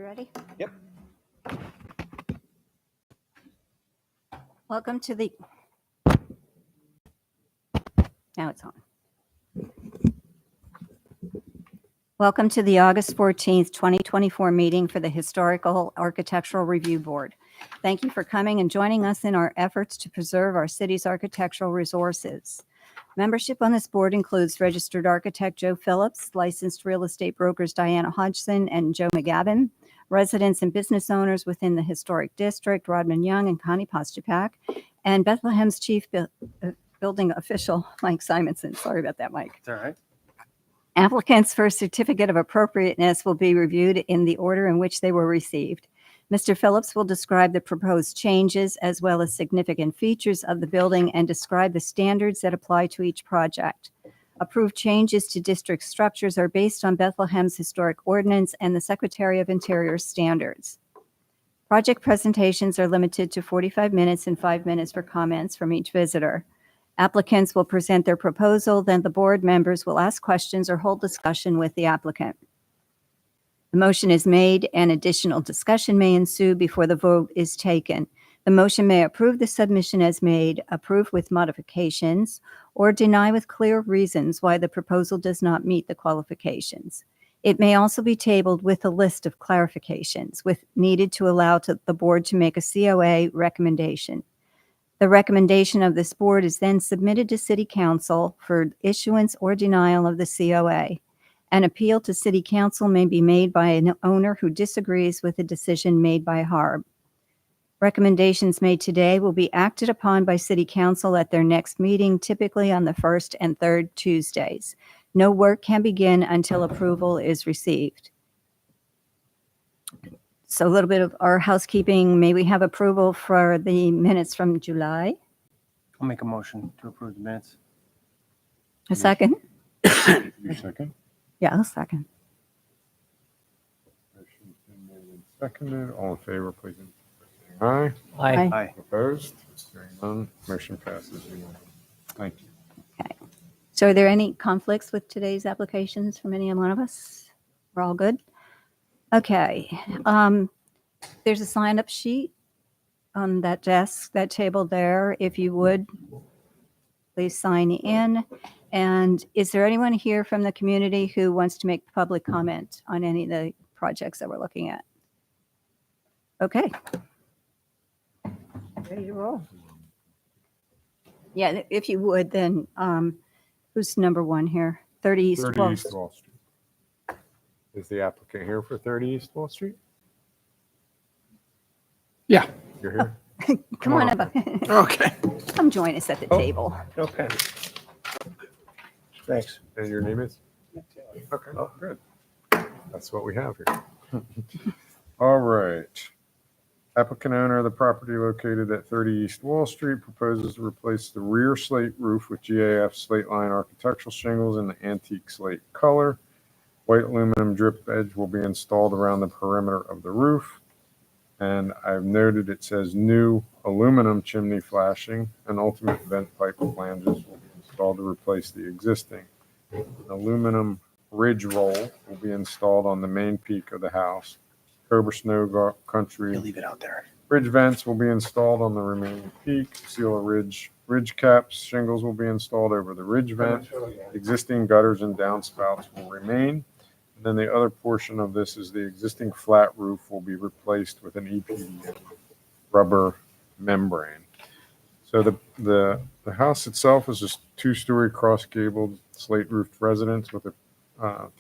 ready? Yep. Welcome to the, now it's on. Welcome to the August 14th, 2024 meeting for the Historical Architectural Review Board. Thank you for coming and joining us in our efforts to preserve our city's architectural resources. Membership on this board includes registered architect Joe Phillips, licensed real estate brokers Diana Hodgson and Joe McGavin, residents and business owners within the historic district, Rodman Young and Connie Postupak, and Bethlehem's chief building official, Mike Simonson. Sorry about that, Mike. It's all right. Applicants for a certificate of appropriateness will be reviewed in the order in which they were received. Mr. Phillips will describe the proposed changes as well as significant features of the building and describe the standards that apply to each project. Approved changes to district structures are based on Bethlehem's historic ordinance and the Secretary of Interior's standards. Project presentations are limited to 45 minutes and 5 minutes for comments from each visitor. Applicants will present their proposal, then the board members will ask questions or hold discussion with the applicant. The motion is made and additional discussion may ensue before the vote is taken. The motion may approve the submission as made, approve with modifications, or deny with clear reasons why the proposal does not meet the qualifications. It may also be tabled with a list of clarifications needed to allow the board to make a COA recommendation. The recommendation of this board is then submitted to City Council for issuance or denial of the COA. An appeal to City Council may be made by an owner who disagrees with a decision made by HARB. Recommendations made today will be acted upon by City Council at their next meeting, typically on the first and third Tuesdays. No work can begin until approval is received. So a little bit of our housekeeping. May we have approval for the minutes from July? I'll make a motion to approve the minutes. A second? You second? Yeah, I'll second. Motion's been made and seconded. All in favor, please indicate by saying Aye. Aye. aye. Opposed? Hearing none, motion passes unanimously. Thank you. So are there any conflicts with today's applications from any one of us? We're all good? Okay. There's a sign-up sheet on that desk, that table there. If you would, please sign in. And is there anyone here from the community who wants to make public comment on any of the projects that we're looking at? Okay. Ready to roll. Yeah, if you would, then who's number one here? 30 East 30 Wall. East Wall Street. Is the applicant here for 30 East Wall Street? Yeah. You're here? Come on up. Okay. Come join us at the table. Okay. Thanks. And your name is? Okay, good. That's what we have here. All right. Applicant owner of the property located at 30 East Wall Street proposes to replace the rear slate roof with GAF slate line architectural shingles in the antique slate color. White aluminum drip edge will be installed around the perimeter of the roof. And I've noted it says new aluminum chimney flashing and ultimate vent pipe flanges will be installed to replace the existing. An aluminum ridge roll will be installed on the main peak of the house. Cobra Snow Country You leave it out there. ridge vents will be installed on the remaining peak. Seal ridge caps shingles will be installed over the ridge vent. Existing gutters and downspouts will remain. And then the other portion of this is the existing flat roof will be replaced with an EPDM rubber membrane. So the house itself is just two-story cross-gabled slate roofed residence with a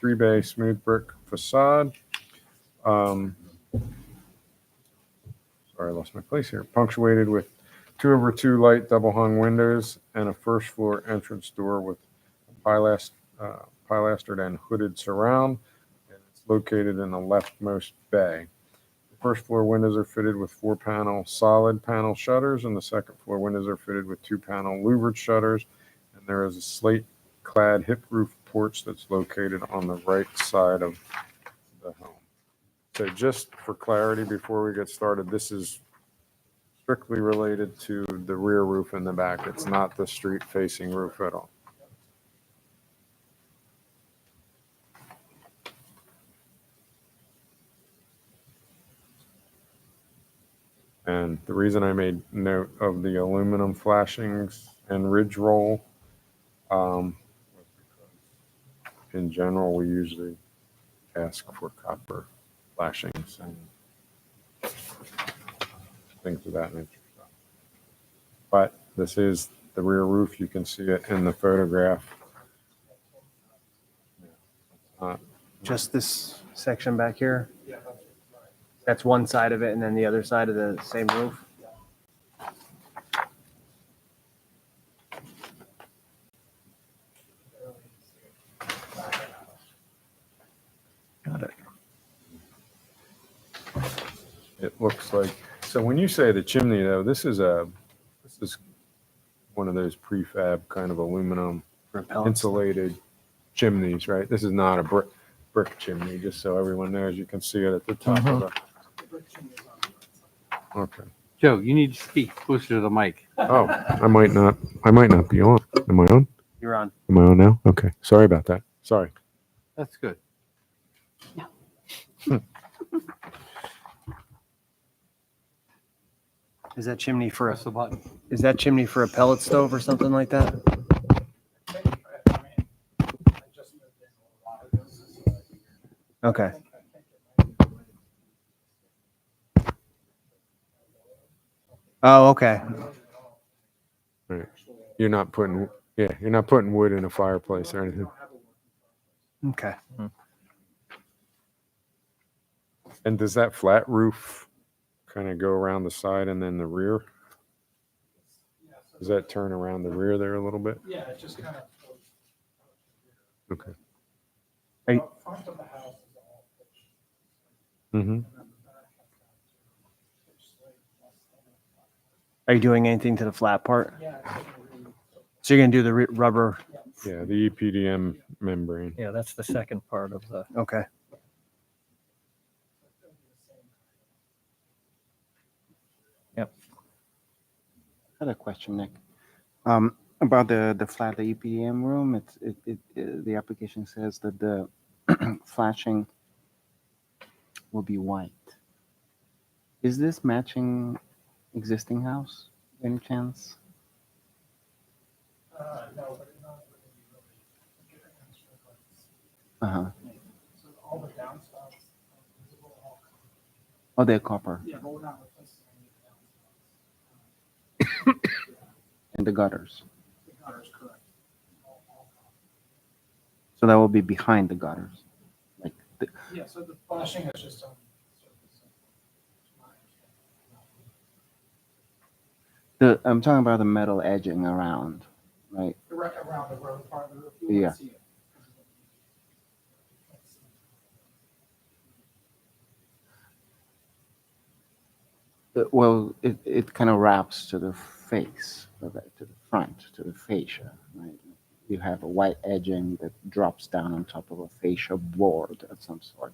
3-bay smooth brick facade. Sorry, I lost my place here. Punctuated with 2/2 light double hung windows and a first floor entrance door with pilastered and hooded surround. And it's located in the leftmost bay. The first floor windows are fitted with 4-panel solid panel shutters, and the second floor windows are fitted with 2-panel louvered shutters. And there is a slate clad hip roof porch that's located on the right side of the home. So just for clarity, before we get started, this is strictly related to the rear roof in the back. It's not the street facing roof at all. And the reason I made note of the aluminum flashings and ridge roll, was because in general, we usually ask for copper flashings and things of that nature. But this is the rear roof. You can see it in the photograph. Just this section back here? That's one side of it, and then the other side of the same roof? Got it. It looks like, so when you say the chimney though, this is one of those prefab kind of aluminum Repellent. insulated chimneys, right? This is not a brick chimney, just so everyone knows. You can see it at the top of the. Okay. Joe, you need to speak closer to the mic. Oh, I might not be on. Am I on? You're on. Am I on now? Okay. Sorry about that. Sorry. That's good. Is that chimney for Press the button. is that chimney for a pellet stove or something like that? Okay. Oh, okay. Right. You're not putting wood in a fireplace or anything. Okay. And does that flat roof kind of go around the side and then the rear? Does that turn around the rear there a little bit? Yeah, it just kind of. Okay. Front of the house is all pitch. Mm-hmm. And then the back has that pitch slate plus the- Are you doing anything to the flat part? Yeah, it's gonna really- So you're gonna do the rubber? Yeah, the EPDM membrane. Yeah, that's the second part of the, Okay. I had a question, Nick. About the flat, the EPDM room. The application says that the flashing will be white. Is this matching existing house? Any chance? No, but it's not really good answer, but it's- Uh-huh. So all the downspouts are visible, all covered. Oh, they're copper. Yeah, but we're not replacing any of the downspouts. And the gutters. The gutter's correct. All covered. So that will be behind the gutters. Like Yeah, so the flashing is just on the surface. It's my understanding. I'm talking about the metal edging around, right? Around the road part of the roof, you won't Yeah. see it. Well, it kind of wraps to the face, to the front, to the fascia, right? You have a white edging that drops down on top of a fascia board of some sort.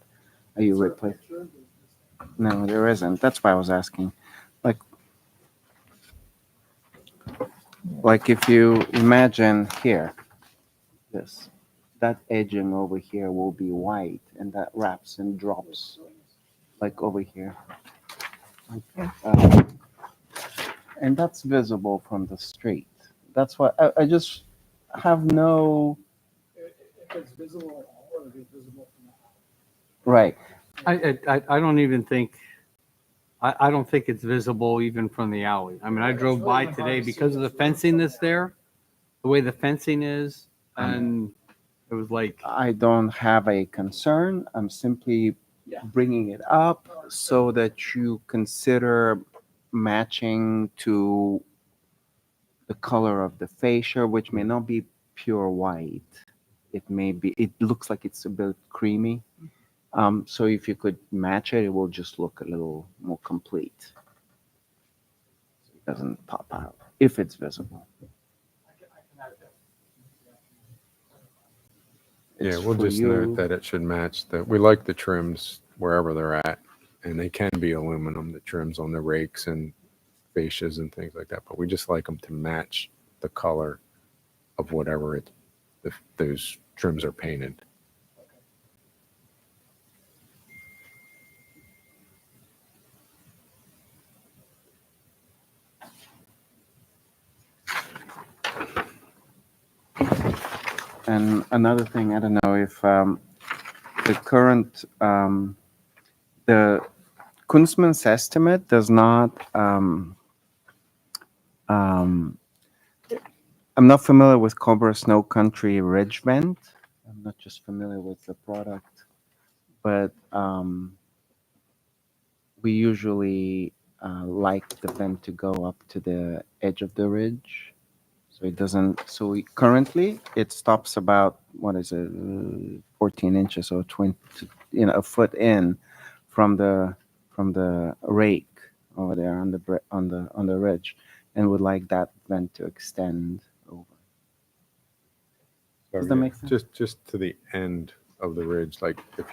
Are you replacing? No, there isn't. That's why I was asking. Like if you imagine here, that edging over here will be white, and that wraps and drops, like over here. And that's visible from the street. That's why I just have no If it's visible at all, or if it's visible from the house. right. I don't even think, I don't think it's visible even from the alley. I mean, I drove by today because of the fencing that's there, the way the fencing is, and it was like, I don't have a concern. I'm simply Yeah. bringing it up so that you consider matching to the color of the fascia, which may not be pure white. It may be, it looks like it's a bit creamy. So if you could match it, it will just look a little more complete. It doesn't pop out if it's visible. I can add that. Yeah, It's we'll for just you. note that it should match we like the trims wherever they're at, and they can be aluminum, the trims on the rakes and fascias and things like that, but we just like them to match the color of whatever those trims are painted. And another thing, I don't know if the current, the Kunzman's estimate does not, I'm not familiar with Cobra Snow Country Ridge Vent. I'm not just familiar with the product, but we usually like the vent to go up to the edge of the ridge. So it doesn't, currently it stops about, what is it, 14 inches or 20, a foot in from the rake over there on the ridge, and would like that vent to extend over. So, Does that yeah, make sense? Just to the end of the ridge, like if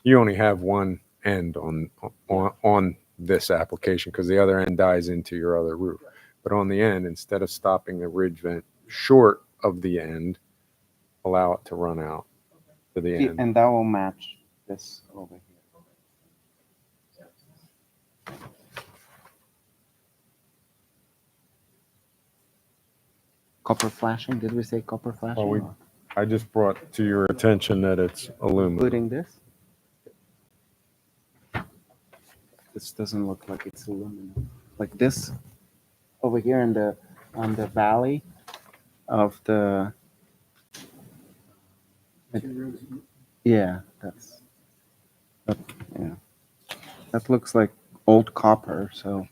you only have one end on this application because the other end dies into your other roof. But on the end, instead of stopping the ridge vent short of the end, allow it to run out to the end. And that will match this over here. Copper flashing? Did we say copper flashing? we- or I just brought to your attention that it's aluminum. including this? This doesn't look like it's aluminum. Like this over here on the valley of the. Yeah, yeah. That looks like old copper. So,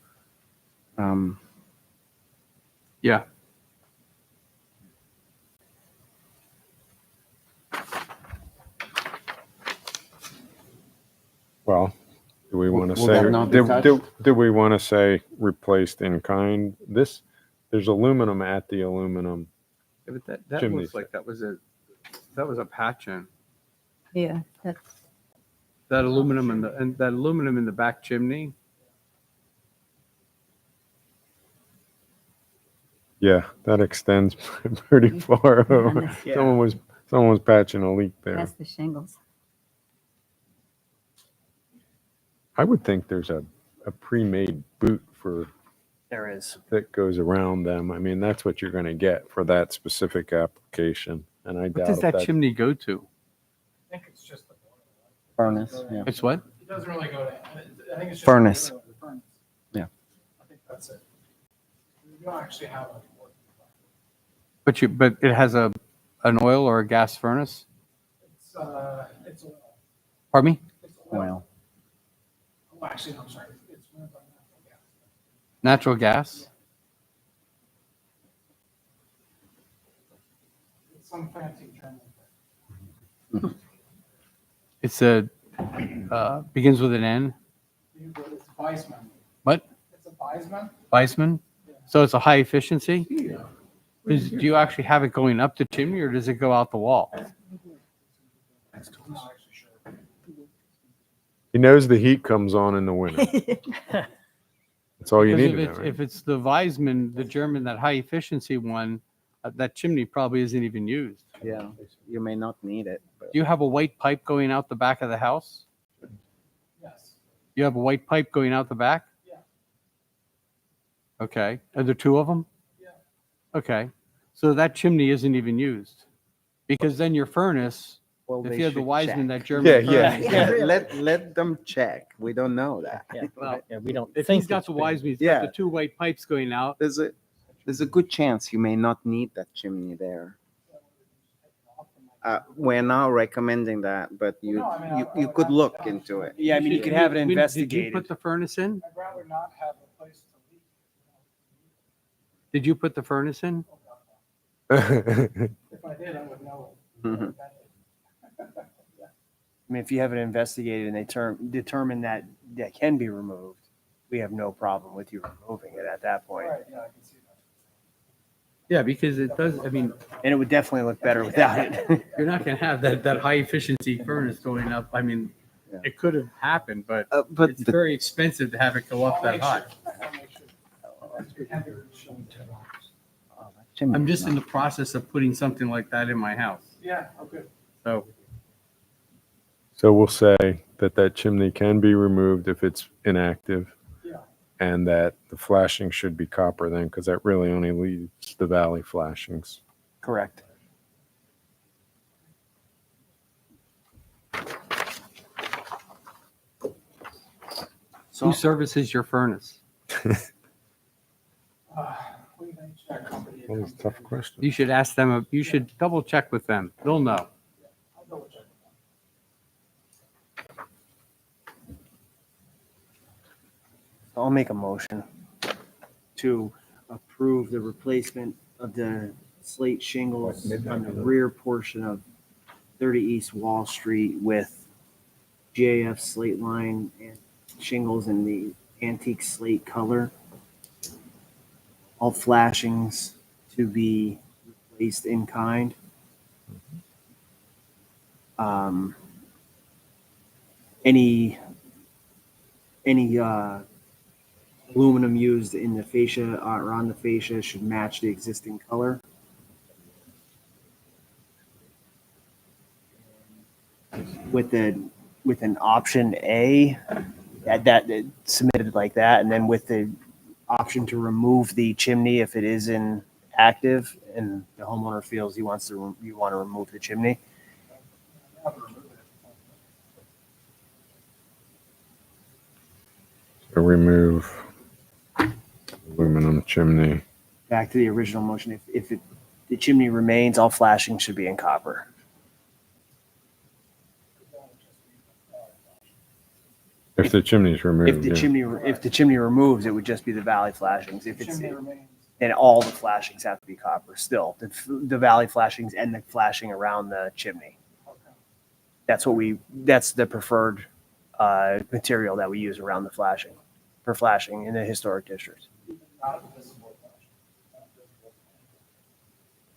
Yeah. Well, do we want to Will say, that not be touched? do we want to say replaced in kind? There's aluminum at the aluminum. Yeah, but that Chimney looks like that was a patch-in. Yeah, that's, That aluminum and that aluminum in the back chimney. Yeah, that extends pretty far over. Yeah. Someone was patching a leak there. that's the shingles. I would think there's a pre-made boot There is. that goes around them. I mean, that's what you're going to get for that specific application. And I What doubt does if that that's chimney go to? I think it's just the furnace. Yeah. It's what? It doesn't really go to, I think it's just. Furnace. the furnace. Yeah. I think that's it. You don't actually have a. But it has an oil or a gas furnace? It's oil. Pardon me? It's oil. Well, Oh, actually, no, I'm sorry. It's run by natural gas. Natural gas? It's some fancy term. It's begins with an N. It's Weissman. What? It's a Weissman. Weissman? So it's a high efficiency? Do you actually have it going up the chimney or does it go out the wall? I'm not actually sure. he knows the heat comes on in the winter. That's all you Because need to know. Right? if it's the Weissman, the German, that high efficiency one, that chimney probably isn't even used. yeah, you may not need it. But Do you have a white pipe going out the back of the house? Yes. You have a white pipe going out the back? Yeah. Okay. Are there two of them? Yeah. Okay. So that chimney isn't even used. Because then your furnace, well, if they you have the should Weissman, check. that German Yeah, furnace. Yeah, let them check. We don't know that. Yeah, Well, yeah, we don't If think he's got it's the been- Weissman, he's Yeah. got the two white pipes going out. There's a good chance you may not need that chimney there. We're not recommending that, but you could look into it. Yeah, I mean, you could have it Did you investigated. put the furnace in? I'd rather not have a place to leak. Did you put the furnace in? If I did, I would know. Mhm. I mean, if you have it investigated and they determine that that can be removed, we have no problem with you removing it at that point. Right, yeah, I can see that. Yeah, because it does, I mean, And it would definitely look better without it. you're not gonna have that high efficiency furnace going up. I mean, Yeah. it could have happened, but But it's very expensive to have it go up that high. I'll make sure. Have your showing I'm just in the process of putting something like that in my house. Yeah, oh, good. So, So we'll say that chimney can be removed if it's inactive. Yeah. And that the flashing should be copper then, because that really only leaves the valley flashings. Correct. Who services your furnace? We can check company. Well, that's a tough question. You should ask them, you should double check with them. They'll know. I'll double check. I'll make a motion to approve the replacement of the slate shingles on the rear portion of 30 East Wall Street with GAF slate line and shingles in the antique slate color. All flashings to be replaced in kind. Any aluminum used in the fascia or on the fascia should match the existing color. With an option A that submitted like that, and then with the option to remove the chimney if it is in active, and the homeowner feels you want to remove the chimney. So remove aluminum chimney. Back to the original motion. If the chimney remains, all flashing should be in copper. If the chimney's removed, If the chimney removes, it would just be the valley flashings. If it's Chimney remains. and all the flashings have to be copper still. The valley flashings and the flashing around the chimney. Okay. That's the preferred material that we use around the flashing for flashing in the historic district. Not visible flashing.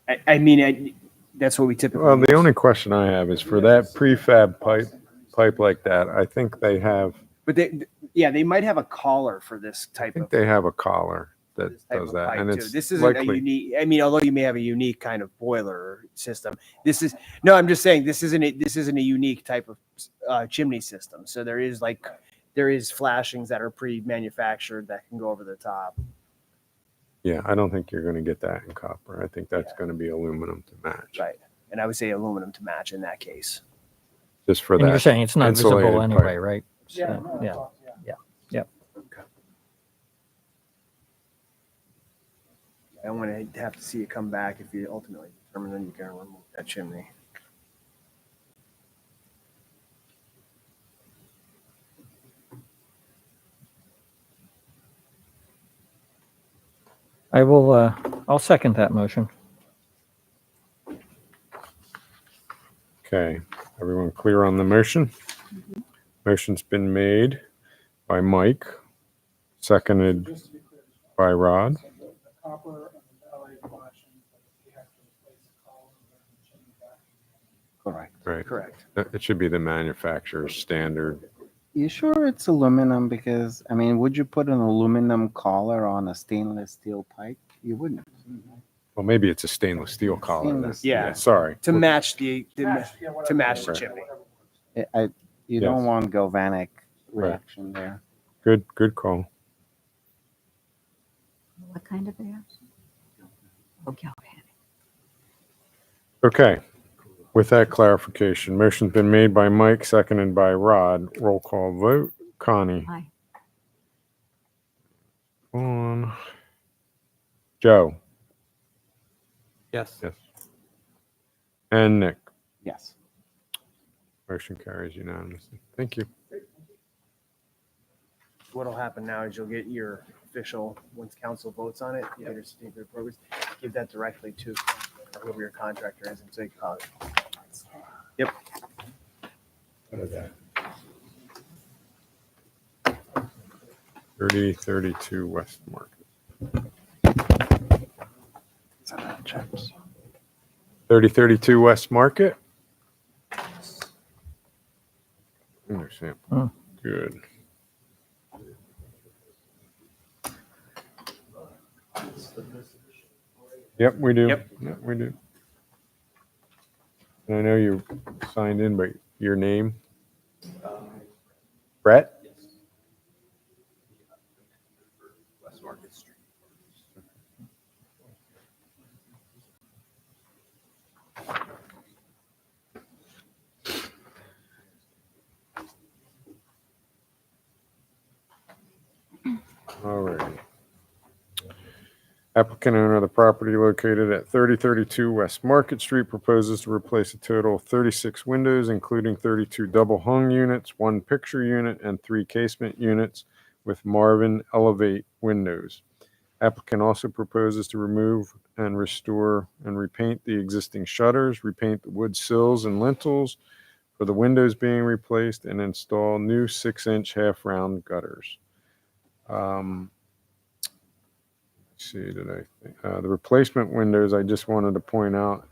Not visible. I mean, that's what we typically. well, the use. only question I have is for that prefab pipe like that, I think they have, But they might have a collar for this I type think of. they have a collar that this type does of that. pipe, And too. it's This isn't a likely, unique. I mean, although you may have a unique kind of boiler system, I'm just saying this isn't a unique type of chimney system. So there is flashings that are pre-manufactured that can go over the top. yeah, I don't think you're going to get that in copper. I think that's Yeah. going to be aluminum to match. Right. And I would say aluminum to match in that case. Just for And you're that. saying it's not insulated visible pipe. anyway, right? Yeah, So, no, yeah. I don't want to have to see it come back if you ultimately determine that you can remove that chimney. I'll second that motion. Okay, everyone clear on the motion? Motion's been made by Mike, seconded Just to be clear, by Rod. so the copper and the valley flashing, we have to replace the column and the chimney back. Correct. Right. Correct. It should be the manufacturer's standard. You sure it's aluminum? Because, I mean, would you put an aluminum collar on a stainless steel pipe? You wouldn't. Well, maybe it's a stainless steel collar. then. Stainless Yeah. Sorry. To match the To match the Right. chimney. You Yes. don't want galvanic Right. reaction there. Good call. What kind of reaction? Oh, galvanic. Okay, with that clarification, motion's been made by Mike, seconded by Rod. Roll call vote. Connie? Aye. On. Joe? Yes. Yes. And Nick? Yes. Motion carries unanimously. Thank you. What'll happen now is you'll get your official, once council votes on it, you get your certificate of progress, give that directly to whoever your contractor is and say, call it. Yep. 3032 West Market. So that checks. 3032 West Market? Understand. Hmm. Good. Yep, we do. Yep. We do. And I know you signed in, but your name? Brett? West Market Street. All right. Applicant owner of the property located at 3032 West Market Street proposes to replace a total of 36 windows, including 32 double hung units, 1 picture unit, and 3 casement units with Marvin Elevate windows. Applicant also proposes to remove and restore and repaint the existing shutters, repaint the wood sills and lintels for the windows being replaced, and install new 6-inch half-round gutters. Let's see, the replacement windows, I just wanted to point out,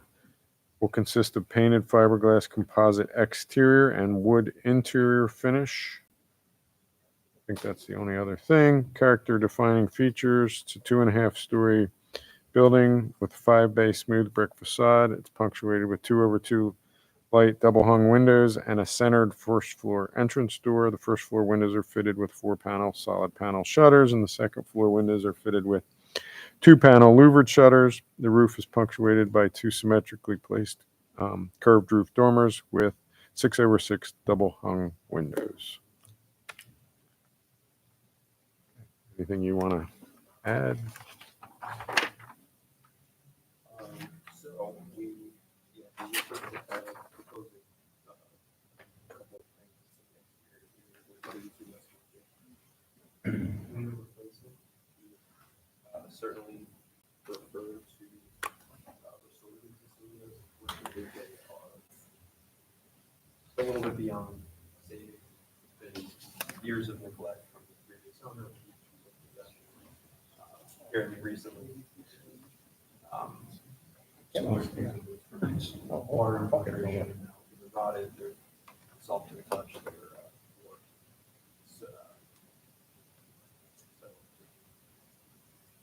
will consist of painted fiberglass composite exterior and wood interior finish. I think that's the only other thing. Character defining features. It's a 2.5-story building with 5-bay smooth brick facade. It's punctuated with 2/2 light double hung windows and a centered first floor entrance door. The first floor windows are fitted with 4-panel solid panel shutters, and the second floor windows are fitted with 2-panel louvered shutters. The roof is punctuated by 2 symmetrically placed curved roof dormers with 6/6 double hung windows. Anything you want to add? So we, yeah, we were sort of, proposing a couple of things. Window replacement, certainly prefer to restore the existing windows, which we think they are a little bit beyond, say, been years of neglect from the previous owner. Fairly recently. Water infiltration, they're rotted, they're soft to the touch, they're warped. So,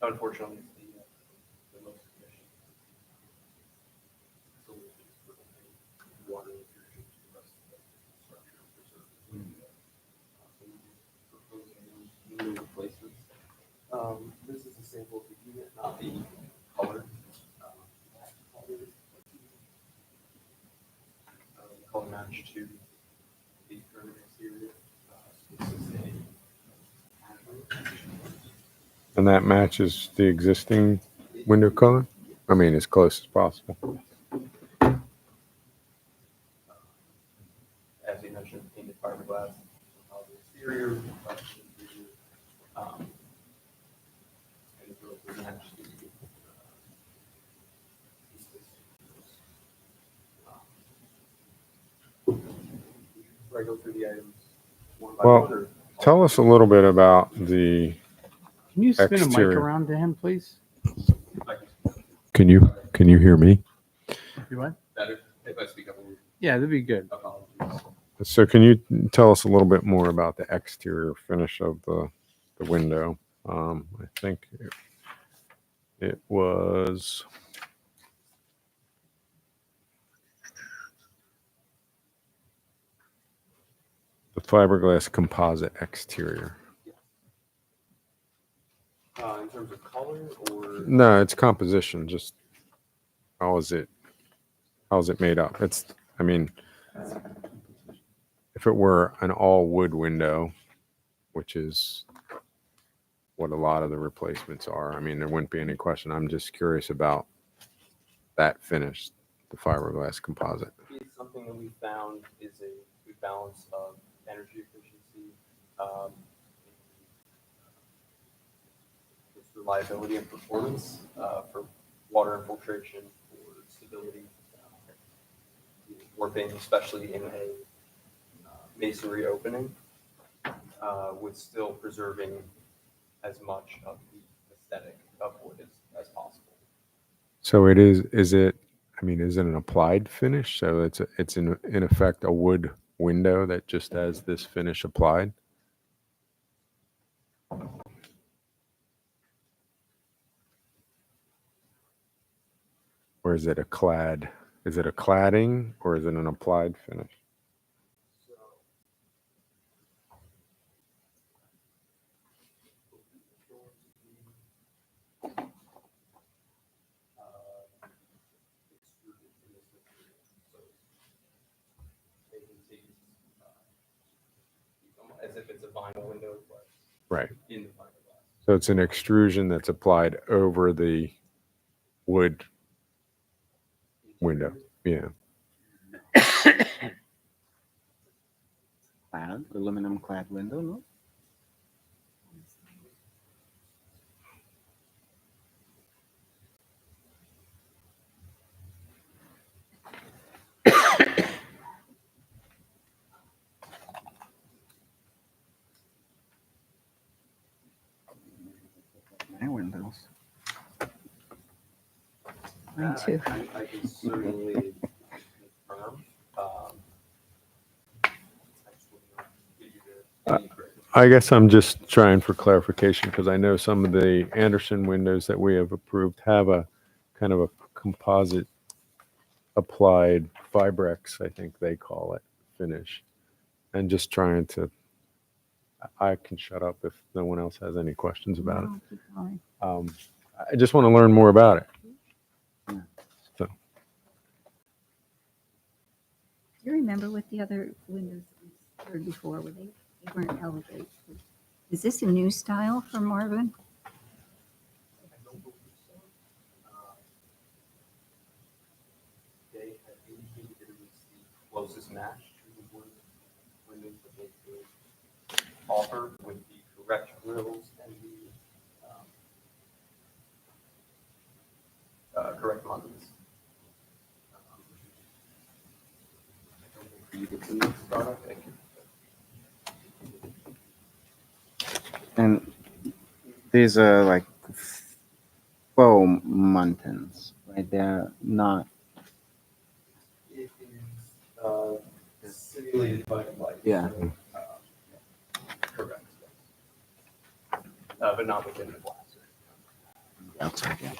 unfortunately, it's the most efficient solution for water intrusion to the rest of the structure and preserve the window. So we're proposing new replacements. This is a sample of the unit, not the color. Color match to the current exterior. This is And that matches the existing window color? I mean, as close as possible. as you mentioned, painted fiberglass on the exterior, interior, and it will match the I go through the items one by Well, one, or Tell us a little bit about the, Can you spin a mic Exterior. around to him, please? can you hear me? You what? better if I speak up a little. Yeah, that'd be good. Apologies. So can you tell us a little bit more about the exterior finish of the window? I think it was the fiberglass composite exterior. In terms of color or No, it's composition. Just how is it made up? I mean, if it were an all wood window, which is what a lot of the replacements are, I mean, there wouldn't be any question. I'm just curious about that finish, the fiberglass composite. it's something that we found is a good balance of energy efficiency, its reliability and performance for water infiltration, for stability, warping, especially in a masonry opening, with still preserving as much of the aesthetic of wood as possible. So is it an applied finish? So it's in effect a wood window that just has this finish applied? Or is it a cladding, or is it an applied finish? As if it's a vinyl window, but Right. in the fiberglass. So it's an extrusion that's applied over the wood window. Yeah. Clad, aluminum clad window, no? My windows. Mine too. I can certainly confirm. I just would not give you the correct I guess I'm just trying for clarification because I know some of the Anderson windows that we have approved have a kind of a composite applied Fibrex, I think they call it, finish. And just trying to, I can shut up if no one else has any questions about it. No, keep going. I just want to learn more about it. So, Do you remember what the other windows we heard before, were they weren't elevated? Is this a new style for Marvin? They have indicated that it was the closest match to the wood windows that they could offer with the correct grills and the correct muntins. I don't think for you to see this product, I can. And these are like faux muntins, right? They're not. It is simulated by light. Yeah. So, correct. But not within the glass. Outside, yeah.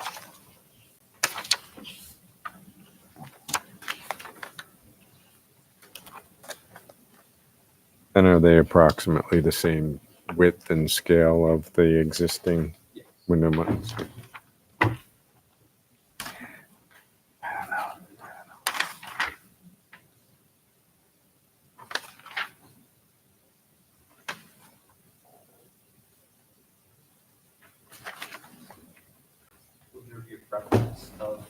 and are they approximately the same width and scale of the existing window muntins? Would there be a preference of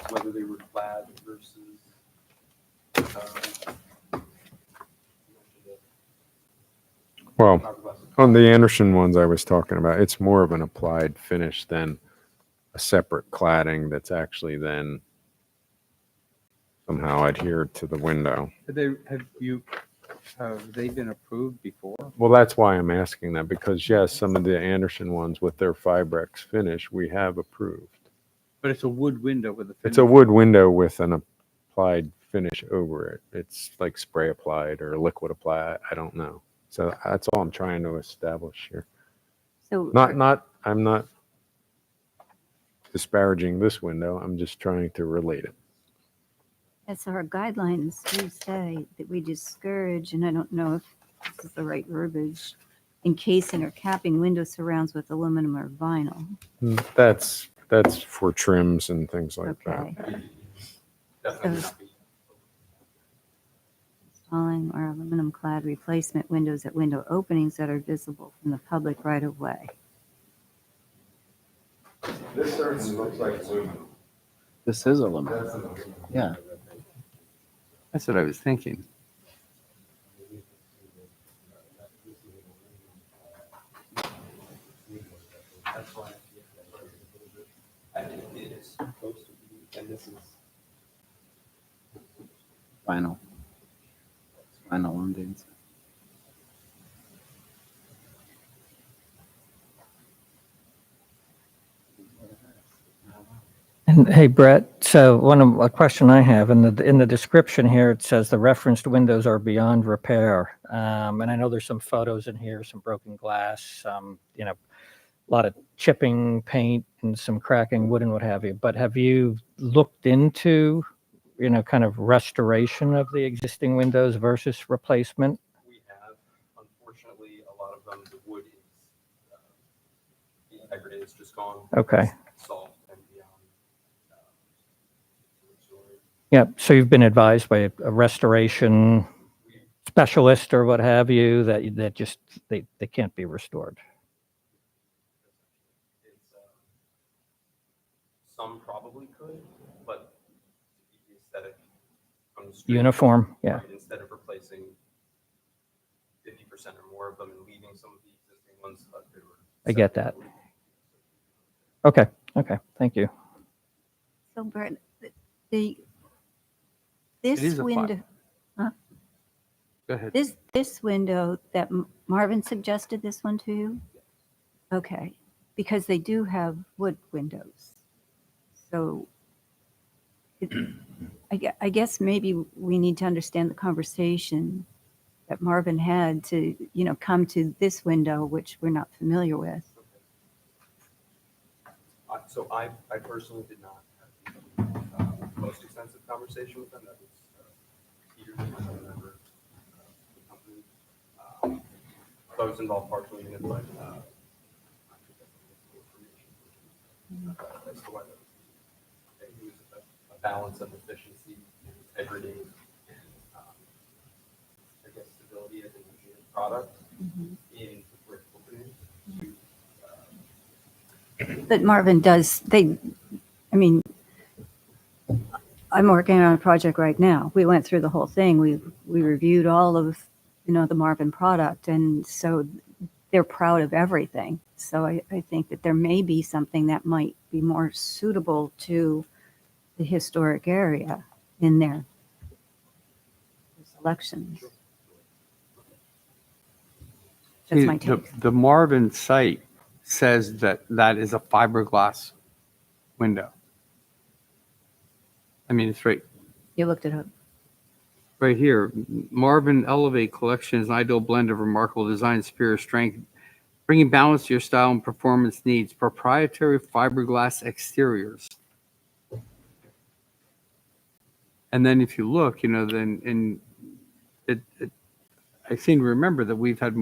whether they were clad versus? Well, on the Anderson ones I was talking about, it's more of an applied finish than a separate cladding that's actually then somehow adhered to the window. Have they been approved before? Well, that's why I'm asking that, because yes, some of the Anderson ones with their Fibrex finish, we have approved. But it's a wood window with a finish. It's a wood window with an applied finish over it. It's like spray applied or liquid applied. I don't know. So that's all I'm trying to establish here. So I'm not disparaging this window. I'm just trying to relate it. as our guidelines do say that we discourage, and I don't know if this is the right verbiage, encasing or capping window surrounds with aluminum or vinyl. That's for trims and things like that. Okay. Definitely So- not be. Installing or aluminum clad replacement windows at window openings that are visible from the public right of way. This certainly looks like aluminum. This is aluminum. Yeah. That's what I was thinking. That's why. I think it is supposed to be, and this is. Vinyl. Vinyl on the inside. And hey, Brett, so a question I have in the description here, it says the referenced windows are beyond repair. And I know there's some photos in here, some broken glass, some, a lot of chipping paint and some cracking wood and what have you. But have you looked into, kind of restoration of the existing windows versus replacement? We have, unfortunately, a lot of them, the wood is, the integrity is just gone. Okay. It's soft and beyond. Restored. Yeah, so you've been advised by a restoration specialist or what have you that just they can't be restored. the street. Uniform, yeah. Right, instead of replacing 50% or more of them and leaving some of the existing ones. They were I get that. Okay, thank you. So Brett, the, It is this a window, Go ahead. this window that Marvin suggested this one to you? Okay, because they do have wood windows. So I guess maybe we need to understand the conversation that Marvin had to, come to this window, which we're not familiar with. So I personally did not have the most extensive conversation with them. That was Peter, another member of the company. So I was involved partially in it, but as to whether it was a balance of efficiency, integrity, and I guess stability as an engineered product in the brick opening. But Marvin does, I'm working on a project right now. We went through the whole thing. We reviewed all of, the Marvin product. And so they're proud of everything. So I think that there may be something that might be more suitable to the historic area in their selections. That's See, my take. The Marvin site says that is a fiberglass window. I mean, it's You looked it up. right here. Marvin Elevate Collection is an ideal blend of remarkable design, superior strength, bringing balance to your style and performance needs. Proprietary fiberglass exteriors. And then if you look, I seem to remember that we've had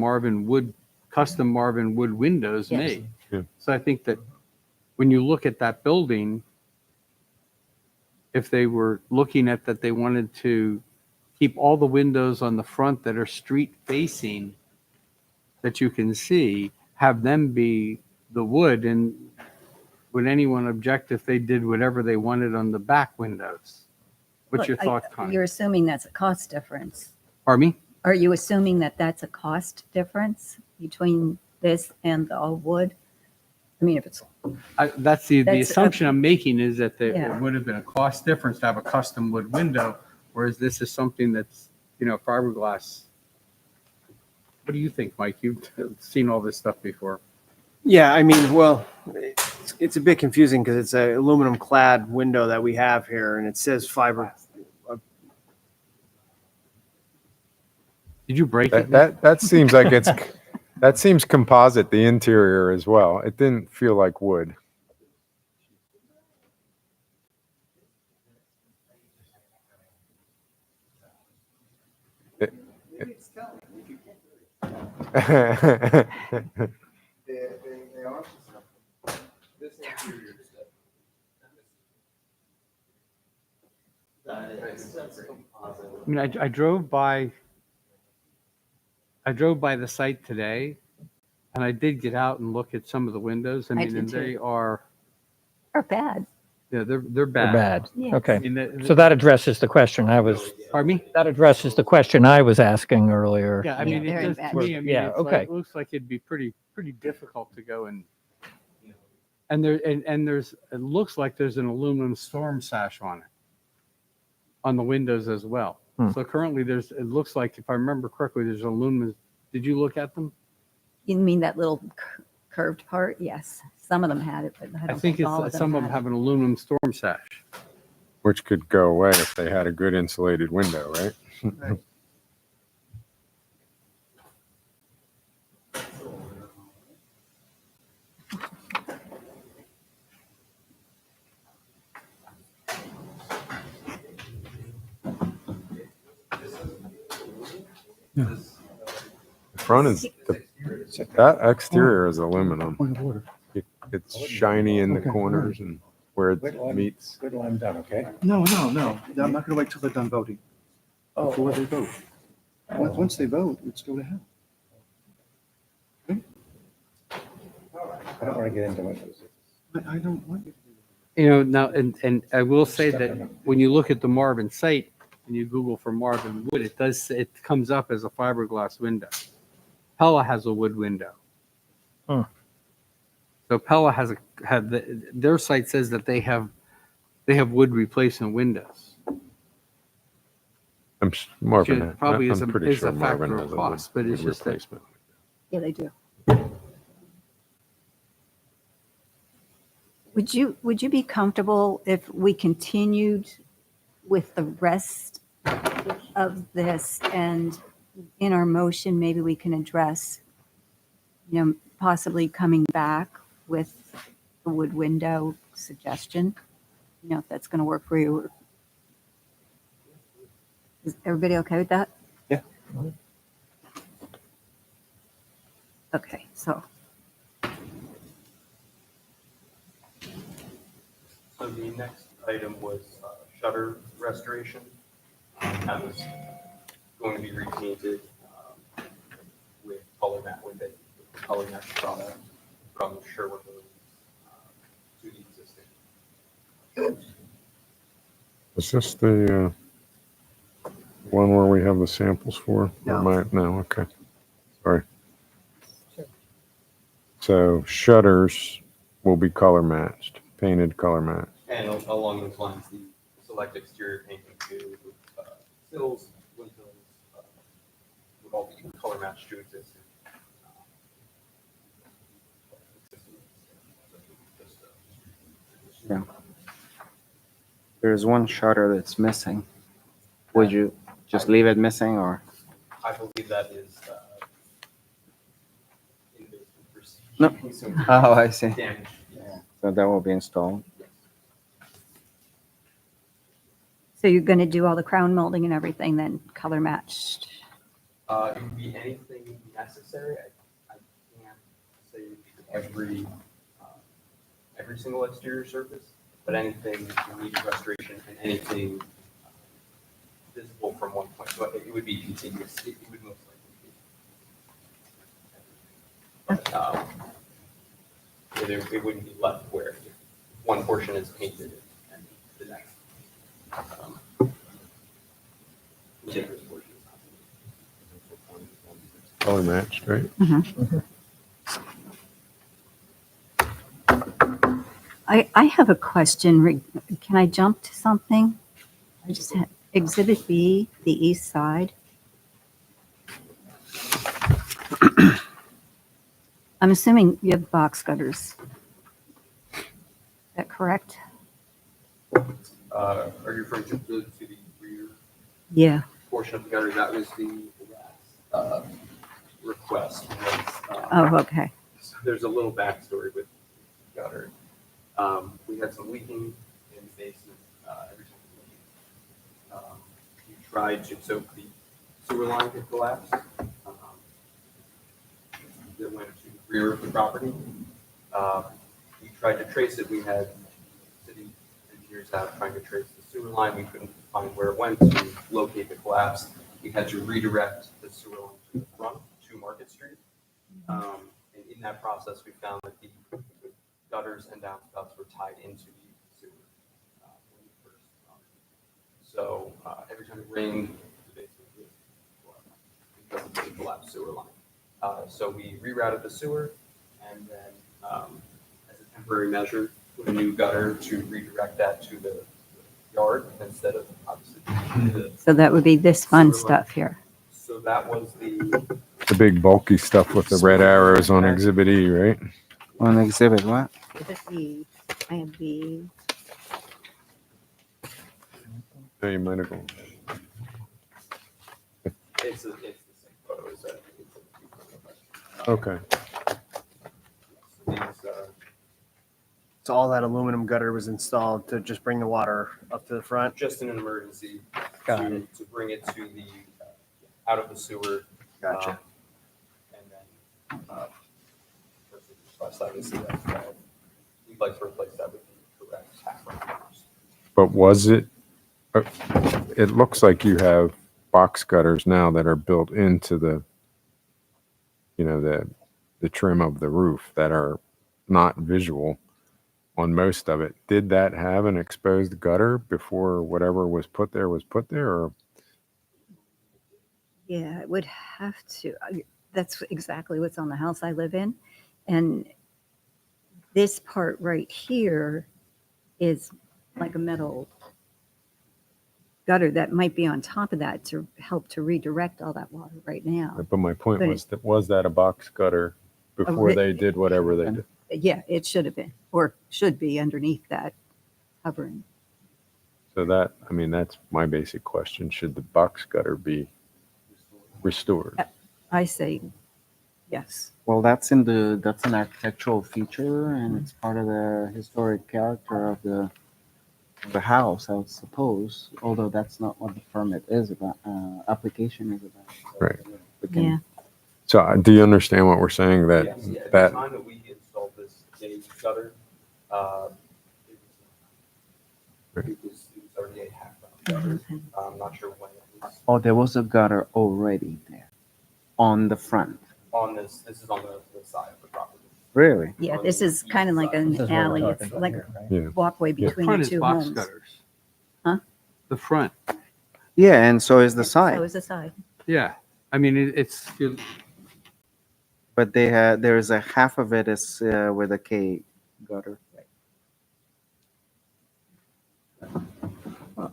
custom Marvin wood windows Yes. made. Yeah. So I think that when you look at that building, if they were looking at that, they wanted to keep all the windows on the front that are street facing that you can see, have them be the wood. And would anyone object if they did whatever they wanted on the back windows? What's your Look, thought, Connie? You're assuming that's a cost difference. Pardon me? Are you assuming that that's a cost difference between this and the all wood? I mean, if it's, That's the That's assumption I'm making is that there Yeah. would have been a cost difference to have a custom wood window, whereas this is something that's, fiberglass. What do you think, Mike? You've seen all this stuff before. Yeah, I mean, well, it's a bit confusing because it's an aluminum clad window that we have here and it says fiber. Did you break it? That seems like that seems composite, the interior as well. It didn't feel like wood. I mean, I drove by the site today, and I did get out and look at some of the windows. I mean, did and too. they are, bad. they're They're bad. bad. Yes. Okay. I mean, So that addresses the question I was, pardon me? that addresses the question I was asking earlier. Yeah, I Yeah, mean, they're it in does bad to me. I mean, Yeah, it's okay. it looks like it'd be pretty difficult to go and there's it looks like there's an aluminum storm sash on it, on the windows as well. Hmm. So currently it looks like, if I remember correctly, there's aluminum. Did you look at them? You mean that little curved part? Yes. Some of them had it, but I I don't think think all of it's them some of them had it. have an aluminum storm sash. Which could go away if they had a good insulated window, right? The front is that exterior is aluminum. Point of order. It's shiny in the Okay, corners and where Wait till it meets. Wait till I'm done, okay? No, I'm not gonna wait till they're done voting. Before they vote. Once they vote, let's go to hell. I don't want to get into it. I don't want you to. Now, and I will say that when you look at the Marvin site, and you Google for Marvin wood, it comes up as a fiberglass window. Pella has a wood window. Hmm. So Pella their site says that they have wood replacement windows. Marvin, Which probably is I'm a- pretty is sure a Marvin factor of has a cost, but it's wood just that- replacement. Yeah, they do. Would you be comfortable if we continued with the rest of this, and in our motion, maybe we can address, possibly coming back with the wood window suggestion? If that's going to work for you. Is everybody okay with that? Yeah. Okay, so, So the next item was shutter restoration. That was going to be repainted with color match, with a color match product from Sherwood to the existing. Is this the one where we have the samples for? No. No, okay. Sorry. So shutters will be color matched, painted color matched. And along those lines, the select exterior painting too, with sills, windows, would all be color matched to existing. Yeah. There's one shutter that's missing. Would you just leave it missing or? I believe that is invasive No. procedure. Oh, I see. Damage. So that will be installed. so you're going to do all the crown molding and everything then color matched? It would be anything necessary. I can't say every single exterior surface, but anything that needs restoration and anything visible from one point. So it would be continuous. It would most likely be. But it wouldn't be left where one portion is painted and the next. Continuous portion is not. Color matched, right? I have a question. Can I jump to something? I just had Exhibit B, the east side. I'm assuming you have box gutters. Is that correct? Are you referring to the rear Yeah. portion of the gutter? That was the request. Oh, okay. So there's a little backstory with the gutter. We had some leaking in the basement every time we leaked. We tried to, so the sewer line had collapsed. That went to the rear of the property. We tried to trace it. We had city engineers out trying to trace the sewer line. We couldn't find where it went to locate the collapse. We had to redirect the sewer line to the front, to Market Street. And in that process, we found that the gutters and downspouts were tied into the sewer when we first found it. So every time it rained, the basement would flood because of the collapsed sewer line. So we rerouted the sewer and then, as a temporary measure, put a new gutter to redirect that to the yard instead of obviously the. So that would be this fun sewer line. stuff here. So that was the The big bulky stuff with the red arrows on Exhibit E, right? On exhibit, what? Exhibit B. I have B. No, you might have gone. it's the same photo as that. Okay. These, So all that aluminum gutter was installed to just bring the water up to the front? just in an emergency Got to bring it to the out of the sewer. Gotcha. And then obviously that we'd like to replace that with the correct half round. But was it, it looks like you have box gutters now that are built into the, the trim of the roof that are not visual. on most of it. Did that have an exposed gutter before whatever was put there, or? Yeah, it would have to. That's exactly what's on the house I live in. And this part right here is like a metal gutter that might be on top of that to help to redirect all that water right now. But my point But was that a box gutter before ri- they did whatever they did? Yeah, it should have been, or should be underneath that covering. So that, I mean, that's my basic question. Should the box gutter be restored? I say yes. Well, that's an architectural feature and it's part of the historic character of the house, I would suppose, although that's not what the permit is about, application is about. Right. We can- Yeah. So do you understand what we're saying? That, Yes, yeah, at the that, time that we installed this gauge gutter, it was already a half round gutter. I'm not sure when it was Oh, there was a gutter already there on the front. on this is on the side of the property. Really? Yeah, this is kind of like an This is what we're alley. talking It's about like here, right? yeah. a walkway Yeah. between Front the is two box homes. gutters. Huh? The front. Yeah, and so is the So side. is the side. Yeah. I mean, it's, But there is a half of it is with a K gutter.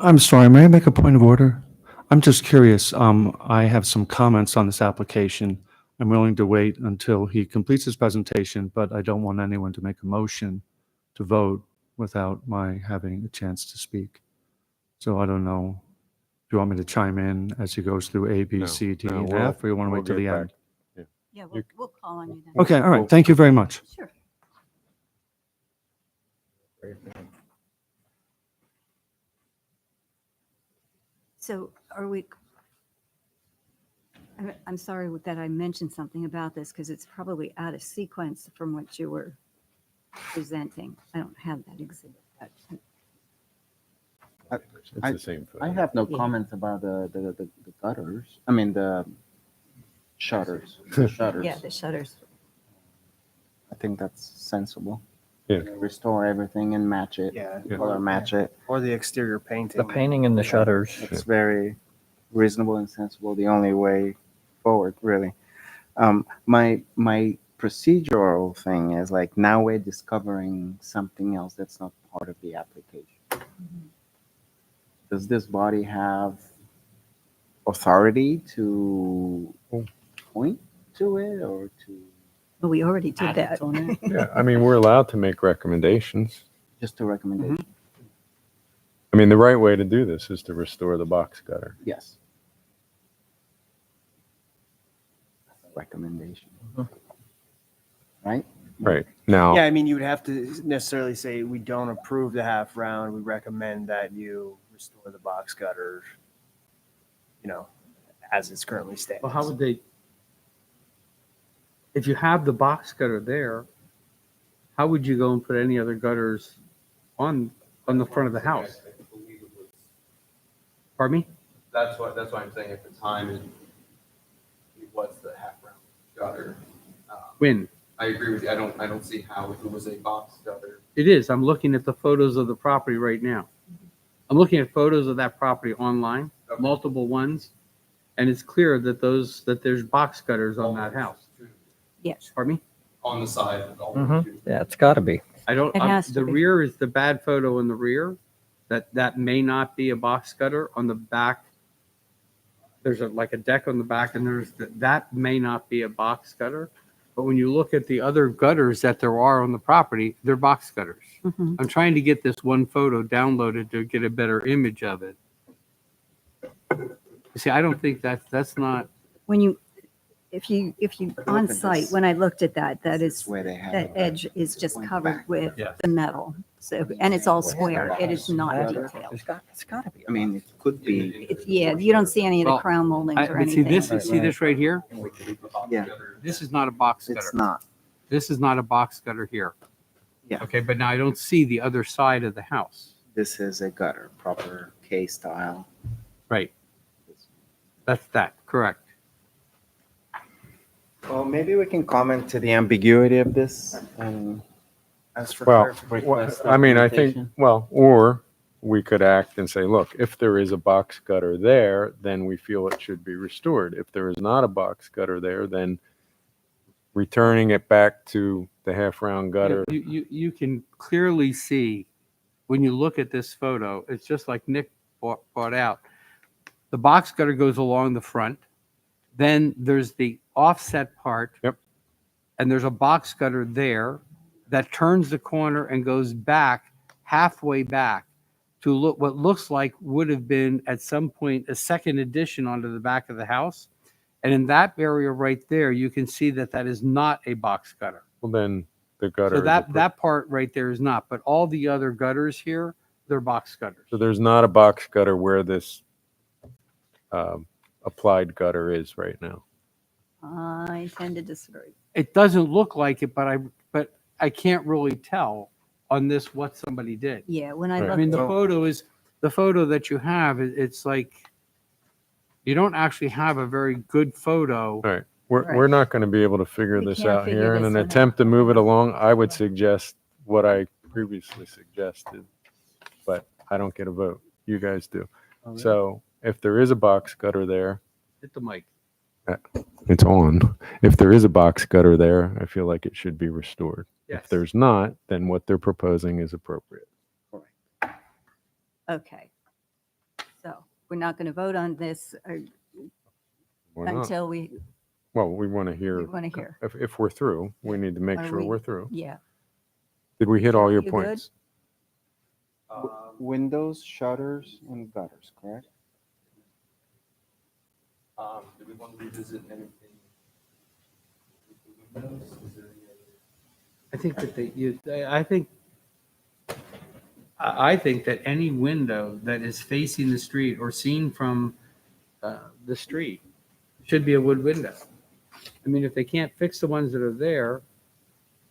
I'm sorry, may I make a point of order? I'm just curious. I have some comments on this application. I'm willing to wait until he completes his presentation, but I don't want anyone to make a motion to vote without my having a chance to speak. So I don't know. Do you want me to chime in as he goes through A, B, No, C, D, no, and we'll- F, or you want to we'll wait till get the back. end? Yeah, You- we'll call on you then. Okay, all right. Thank you very much. Sure. So are we, I'm sorry that I mentioned something about this because it's probably out of sequence from what you were presenting. I don't have that exhibit. It's I- the same. I have no Yeah. comments about the gutters. I mean, the shutters. The shutters. Yeah, the shutters. I think that's sensible. Yeah. Restore everything and match it. Yeah. Color match it. Or the exterior painting. The painting and the shutters. It's very reasonable and sensible. The only way forward, really. My procedural thing is like now we're discovering something else that's not part of the application. Does this body have authority to point to it or to Well, we already did act that. on it? Yeah, I mean, we're allowed to make recommendations. Just a recommendation. I mean, the right way to do this is to restore the box gutter. Yes. Recommendation. Right? Right. Now, Yeah, I mean, you would have to necessarily say, we don't approve the half round. We recommend that you restore the box gutter, as it's currently stands. well, how would they, if you have the box gutter there, how would you go and put any other gutters on the front of the house? I believe it was. Pardon me? That's why I'm saying at the time it was the half round gutter. When? I agree with you. I don't see how if it was a box gutter. It is. I'm looking at the photos of the property right now. I'm looking at photos of that property online, Okay. multiple ones, and it's clear that there's box gutters on that house. Yes. Pardon me? On the side. All Mhm. Yeah, it's got to be. I don't, It has to the be. rear is the bad photo in the rear. That may not be a box gutter. On the back, there's like a deck on the back and that may not be a box gutter. But when you look at the other gutters that there are on the property, they're box gutters. Mhm. I'm trying to get this one photo downloaded to get a better image of it. You see, I don't think that's not, When you, if you on at site, this. when I looked at that, that This is, where they have that it. edge is just Going covered back. with Yeah. the metal. So, and it's all square. It is not detailed. It's got to be. I mean, it could be. Yeah, you don't see any of the Well, crown moldings or but see anything. see this right here? Yeah. This is not a box It's gutter. not. This is not a box gutter here. Yeah. Okay, but now I don't see the other side of the house. This is a gutter, proper K style. Right. That's that, correct. Well, maybe we can comment to the ambiguity of this and As for Well, clarification. I mean, I think, well, or we could act and say, look, if there is a box gutter there, then we feel it should be restored. If there is not a box gutter there, then returning it back to the half-round gutter. You can clearly see when you look at this photo, it's just like Nick brought out. The box gutter goes along the front. Then there's the offset part. Yep. And there's a box gutter there that turns the corner and goes back, halfway back, to look what looks like would have been at some point a second addition onto the back of the house. And in that area right there, you can see that that is not a box gutter. Well, then the gutter. So that part right there is not, but all the other gutters here, they're box gutters. So there's not a box gutter where this applied gutter is right now. I tend to disagree. It doesn't look like it, but I can't really tell on this what somebody did. Yeah, when I Right. I look, mean, the photo that you have, it's like, you don't actually have a very good photo. All right. We're Right. not going to be able to figure We this can't out figure here. In this an one out. attempt to move it along, I would suggest what I previously suggested, but I don't get a vote. You guys do. So if there is a box gutter there, Hit the mic. it's on. If there is a box gutter there, I feel like it should be restored. Yes. If there's not, then what they're proposing is appropriate. okay. So we're not going to vote on this Why not? until we Well, we want to hear. want to hear. If we're through, we need to make Are sure we- we're through. Yeah. Did we hit all your You good? points? Windows, shutters, and gutters, correct? Do we want to revisit anything? with the windows? Is there any other? I think that I think that any window that is facing the street or seen from the street should be a wood window. I mean, if they can't fix the ones that are there,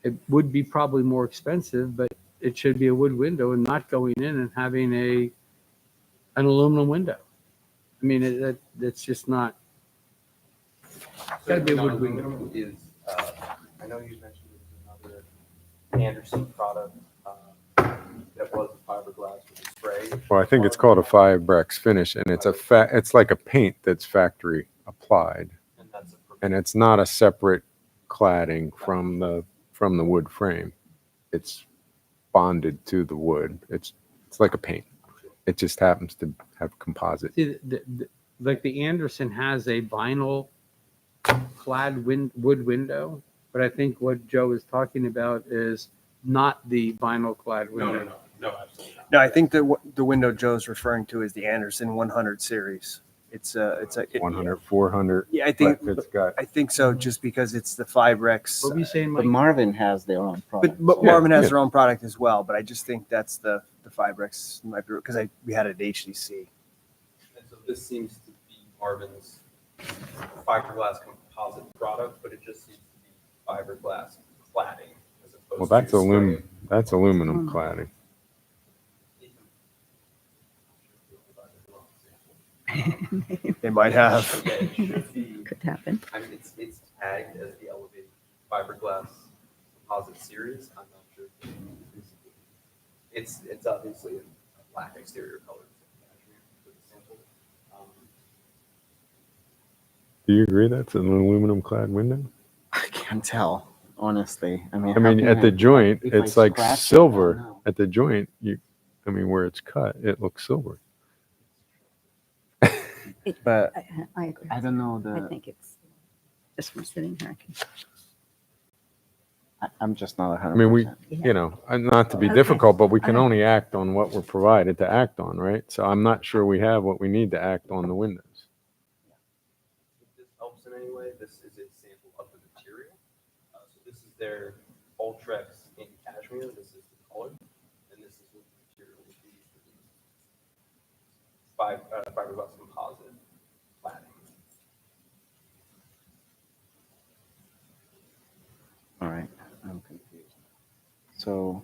it would be probably more expensive, but it should be a wood window and not going in and having an aluminum window. I mean, it's just not. It's got to be a wood window. Non-aluminum is, I know you mentioned there's another Anderson product that was a fiberglass with a spray. Well, I think it's called a 5-Brex finish, and it's like a paint that's factory applied, And that's a and it's not a separate cladding from the wood frame. It's bonded to the wood. It's like a paint. It just happens to have composite. See, like the Anderson has a vinyl clad wood window, but I think what Joe is talking about is not the vinyl clad window. No, absolutely not. No, I think that the window Joe's referring to is the Anderson 100 series. It's a 100, 400. Yeah, It's got. I think so, just because it's the 5Rex. What were you saying, But Mike? Marvin has their own product. But Yeah, Marvin has yeah. their own product as well. But I just think that's the 5Rex might be because we had it at HDC. And so this seems to be Marvin's fiberglass composite product, but it just seems to be fiberglass cladding as opposed Well, to that's spray. That's aluminum cladding. They might have. Yeah, it should be. Could happen. I mean, it's tagged as the elevated fiberglass composite series. I'm not sure. It's obviously a black exterior color. For the sample. Do you agree that's an aluminum clad window? I can't tell, honestly. I mean, I how mean, can at the joint, if I it's like scratch it, I don't silver. know. At the joint, where it's cut, it looks silver. But I agree. I don't know I the, think it's just from sitting here. I'm just not 100%. I mean, and not to be Okay. difficult, but we can All right. only act on what we're provided to act on, right? So I'm not sure we have what we need to act on the windows. If this helps in any way, this is a sample of the material. So this is their Ultrex in cashmere. This is the color, and this is what the material would be. Fiberglass composite cladding. All right, I'm confused. So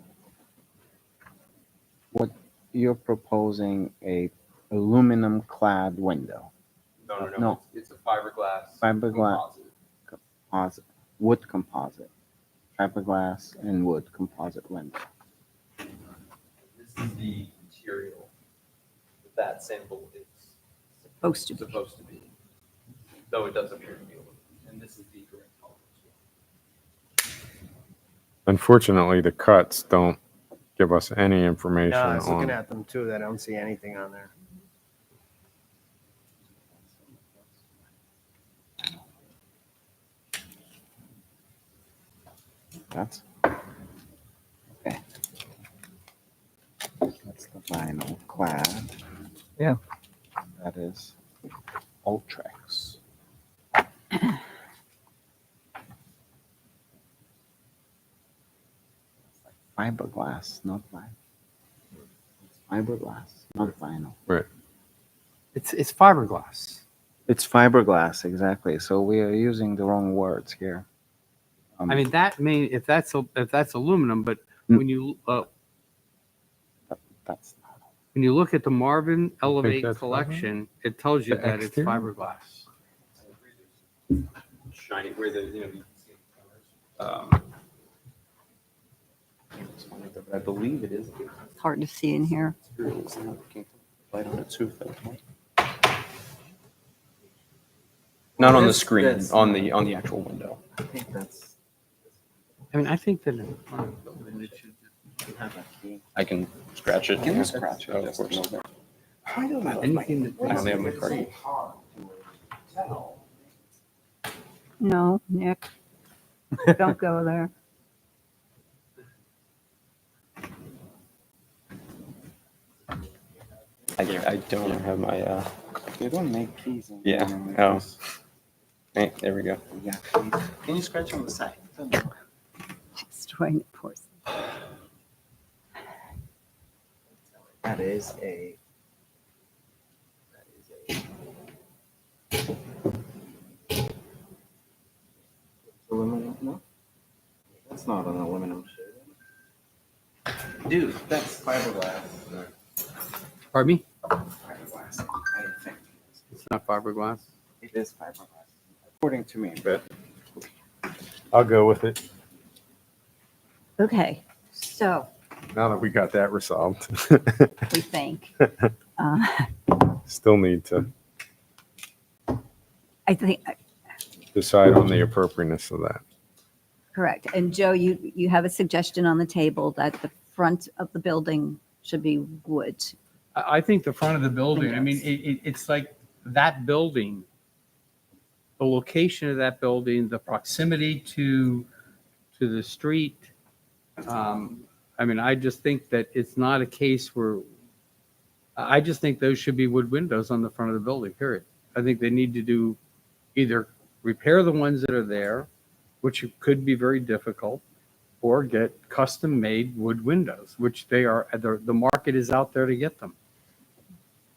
what you're proposing a aluminum clad window, No. No. It's a fiberglass. Fiberglass. composite. composite, wood composite. fiberglass and wood composite window. This is the material that sample is Supposed to be. supposed to be, though it does appear to be aluminum. And this is the correct color as well. Unfortunately, the cuts don't give us any information Yeah, I was looking on. at them too. I don't see anything on there. That's okay. That's the vinyl clad. Yeah. That is Ultrex. Fiberglass, not vinyl. It's fiberglass, not vinyl. It's fiberglass. It's fiberglass, exactly. So we are using the wrong words here. I mean, if that's aluminum, but Mm. That's when you look at the Marvin Elevate that's collection, it tells you The that it's exterior? fiberglass. Shiny, where the, you know, you can see the colors. But I believe it is. It's hard to see in here. Light on it too. Not on the screen, This- on the actual window. I think that's. I mean, I think that in front of the building, it should You have a key. I can scratch it. Can you scratch it? Oh, of just a course. little bit? anything that. I only have my card. No, Nick. Don't go there. I don't have my, They don't make keys. In Yeah. Germany. Oh. hey, there we go. Yeah, keys. Can you scratch on the side? Destroying the porcelain. That is a. Aluminum? No, that's not an aluminum shade. Dude, that's fiberglass. Pardon me? Fiberglass. I think It's not fiberglass. it is fiberglass, according to me. But I'll go with it Okay, so now that we got that resolved. we think. Still need to I think, decide on the appropriateness of that. correct. And Joe, you have a suggestion on the table that the front of the building should be wood. I think the front of the building, I mean, Windows. it's like that building, the location of that building, the proximity to the street. I mean, I just think that it's not a case where, I just think those should be wood windows on the front of the building, period. I think they need to do either repair the ones that are there, which could be very difficult, or get custom-made wood windows, which they are, the market is out there to get them.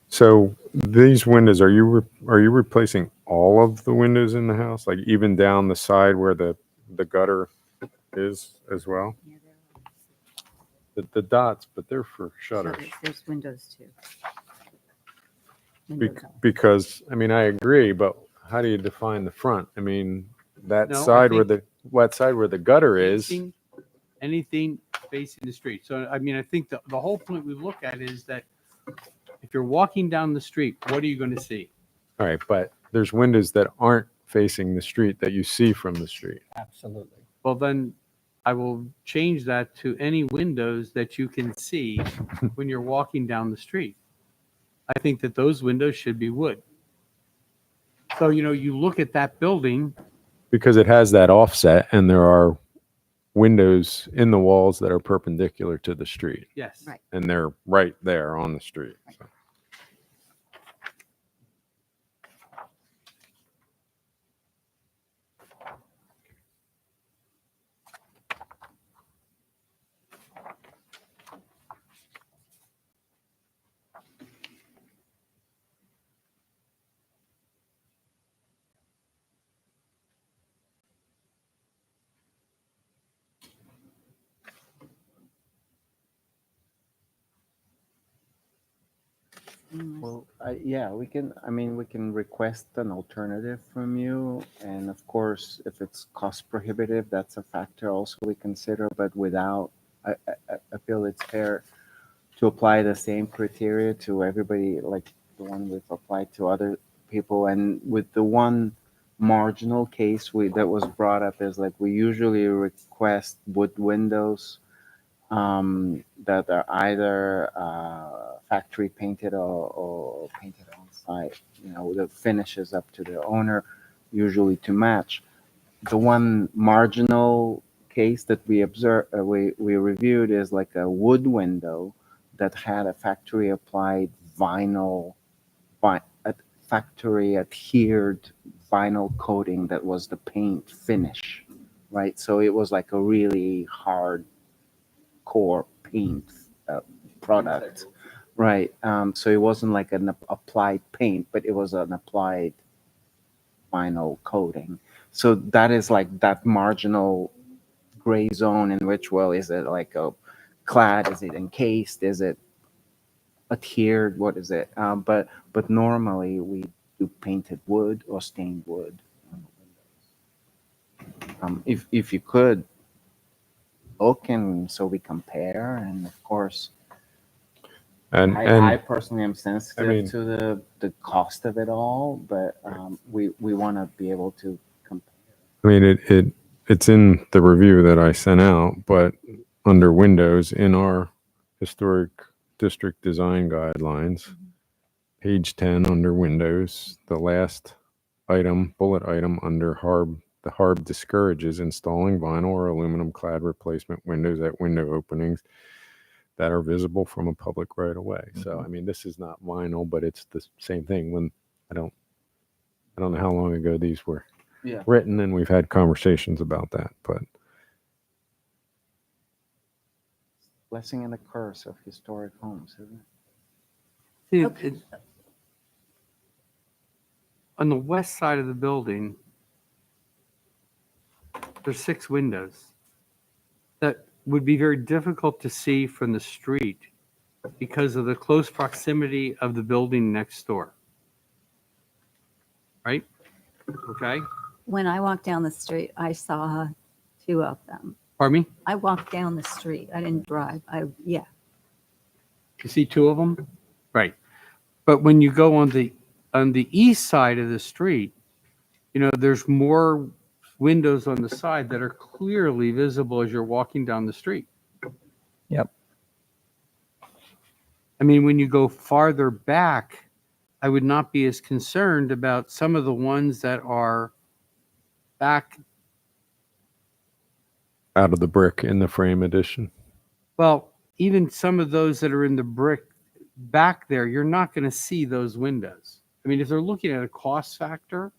So these windows, are you replacing all of the windows in the house, like even down the side where the gutter is as well? The dots, but they're for shutters. There's windows too. Be- Windows. Because, I mean, I agree, but how do you define the front? I mean, that No, I side where think- the gutter is, Anything facing the street. So, I mean, I think the whole point we look at is that if you're walking down the street, what are you going to see? all right, but there's windows that aren't facing the street that you see from the street. Absolutely. Well, then I will change that to any windows that you can see when you're walking down the street. I think that those windows should be wood. So, you look at that building, Because it has that offset and there are windows in the walls that are perpendicular to the street. yes. Right. And they're right there on the street. So. Well, yeah, we can, I mean, we can request an alternative from you. And of course, if it's cost prohibitive, that's a factor also we consider, but without, I feel it's fair to apply the same criteria to everybody, like the one we've applied to other people. And with the one marginal case that was brought up is like, we usually request wood windows that are either factory painted or painted on site. You know, the finish is up to the owner, usually to match. The one marginal case that we we reviewed is like a wood window that had a factory applied vinyl, a factory adhered vinyl coating that was the paint finish, right? So it was like a really hard core paint product, right? So it wasn't like an applied paint, but it was an applied vinyl coating. So that is like that marginal gray zone in which, well, is it like a clad? Is it encased? Is it adhered? What is it? But normally we do painted wood or stained wood. If you could look and so we compare, and of course, And I personally am sensitive I mean- to the cost of it all, but we want to be able to compare. I mean, it's in the review that I sent out, but under windows in our historic district design guidelines, page 10 under windows, the last item, bullet item under HARB, the HARB discourages installing vinyl or aluminum clad replacement windows at window openings that are visible from a public right of way. So, I mean, this is not vinyl, but it's the same thing. When I don't know how long ago these were Yeah. written, and we've had conversations about that, but Blessing and the curse of historic homes, isn't it? See, Okay. on the west side of the building, there's 6 windows that would be very difficult to see from the street because of the close proximity of the building next door. Right? Okay? When I walked down the street, I saw 2 of them. Pardon me? I walked down the street. I didn't drive. Yeah. You see 2 of them? Right. But when you go on the east side of the street, you know, there's more windows on the side that are clearly visible as you're walking down the street. Yep. I mean, when you go farther back, I would not be as concerned about some of the ones that are back. out of the brick in the frame edition. Well, even some of those that are in the brick back there, you're not going to see those windows. I mean, if they're looking at a cost factor,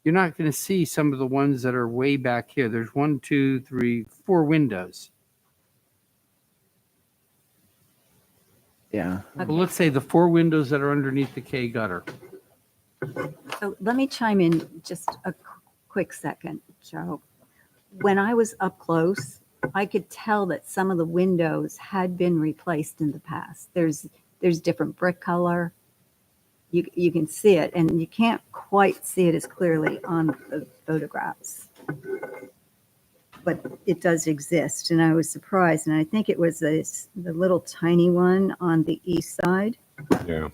you're not going to see some of the ones that are way back here. There's 1, 2, 3, 4 windows. Yeah. Okay. Well, let's say the 4 windows that are underneath the K gutter. So let me chime in just a quick second, Joe. When I was up close, I could tell that some of the windows had been replaced in the past. There's different brick color. You can see it, and you can't quite see it as clearly on the photographs. But it does exist, and I was surprised. And I think it was the little tiny one on the east side Yeah.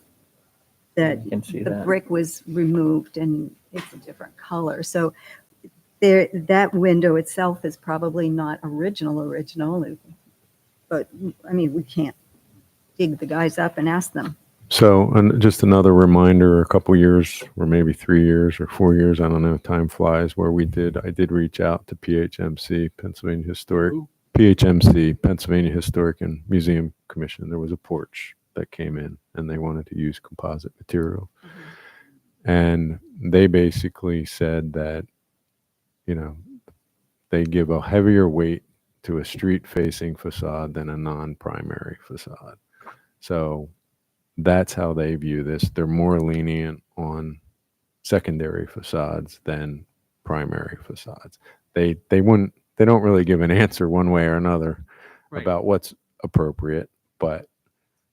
that You can see the that. brick was removed, and it's a different color. So there, that window itself is probably not original, but I mean, we can't dig the guys up and ask them. So, and just another reminder, a couple years, or maybe 3 years or 4 years, I don't know, time flies, where I did reach out to PHMC, Pennsylvania Historic, Ooh. PHMC, Pennsylvania Historic and Museum Commission. There was a porch that came in, and they wanted to use composite material. And they basically said that, you know, they give a heavier weight to a street-facing facade than a non-primary facade. So that's how they view this. They're more lenient on secondary facades than primary facades. They don't really give an answer one way or another Right. about what's appropriate, but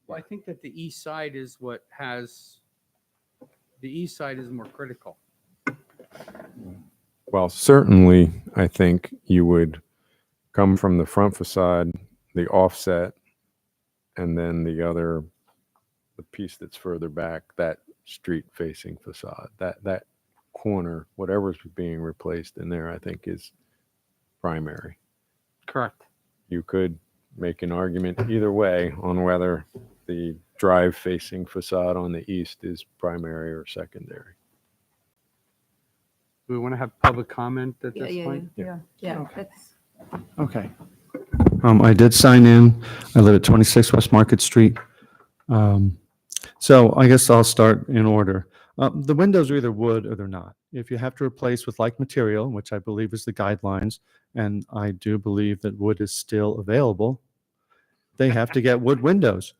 Well, I think that the east side is what has, the east side is more critical. Well, certainly, I think you would come from the front facade, the offset, and then the piece that's further back, that street-facing facade, that corner, whatever's being replaced in there, I think is primary. Correct. You could make an argument either way on whether the drive-facing facade on the east is primary or secondary. Do we want to have public comment at Yeah, this yeah, point? yeah, yeah. That's, Okay. I did sign in. I live at 26 West Market Street. So I guess I'll start in order. The windows are either wood or they're not. If you have to replace with like material, which I believe is the guidelines, and I do believe that wood is still available, they have to get wood windows.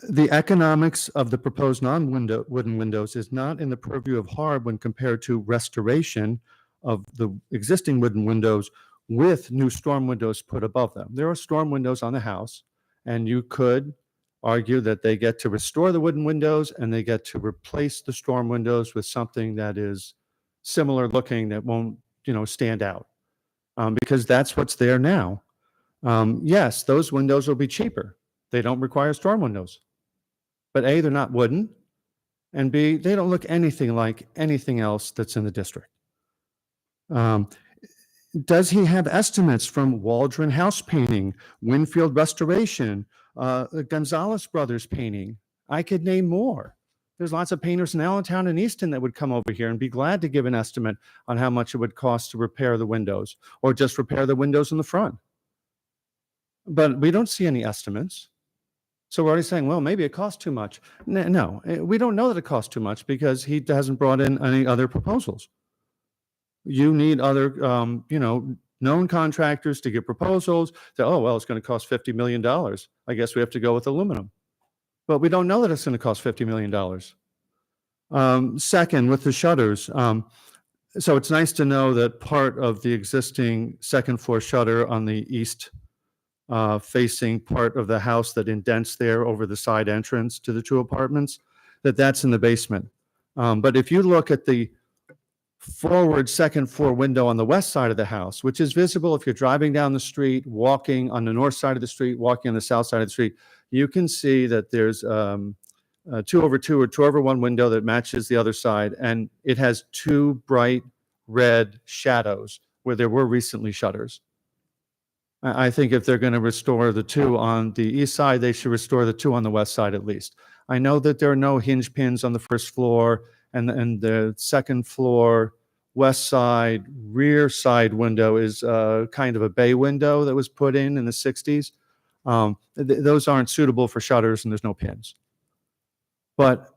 The economics of the proposed wooden windows is not in the purview of HARB when compared to restoration of the existing wooden windows with new storm windows put above them. There are storm windows on the house, and you could argue that they get to restore the wooden windows and they get to replace the storm windows with something that is similar looking that won't, stand out, because that's what's there now. Yes, those windows will be cheaper. They don't require storm windows. But A, they're not wooden, and B, they don't look anything like anything else that's in the district. Does he have estimates from Waldron House Painting, Winfield Restoration, Gonzalez Brothers Painting? I could name more. There's lots of painters in Allentown and Easton that would come over here and be glad to give an estimate on how much it would cost to repair the windows or just repair the windows in the front. But we don't see any estimates. So we're already saying, well, maybe it costs too much. No, we don't know that it costs too much because he hasn't brought in any other proposals. You need other, known contractors to get proposals. Say, oh, well, it's going to cost $50 million. I guess we have to go with aluminum. But we don't know that it's going to cost $50 million. Second, with the shutters. So it's nice to know that part of the existing second floor shutter on the east facing part of the house that indents there over the side entrance to the two apartments, that's in the basement. But if you look at the forward second floor window on the west side of the house, which is visible if you're driving down the street, walking on the north side of the street, walking on the south side of the street, you can see that there's a 2/2 or 2/1 window that matches the other side, and it has two bright red shadows where there were recently shutters. I think if they're going to restore the two on the east side, they should restore the two on the west side at least. I know that there are no hinge pins on the first floor, and the second floor west side rear side window is kind of a bay window that was put in the 60s. Those aren't suitable for shutters, and there's no pins. But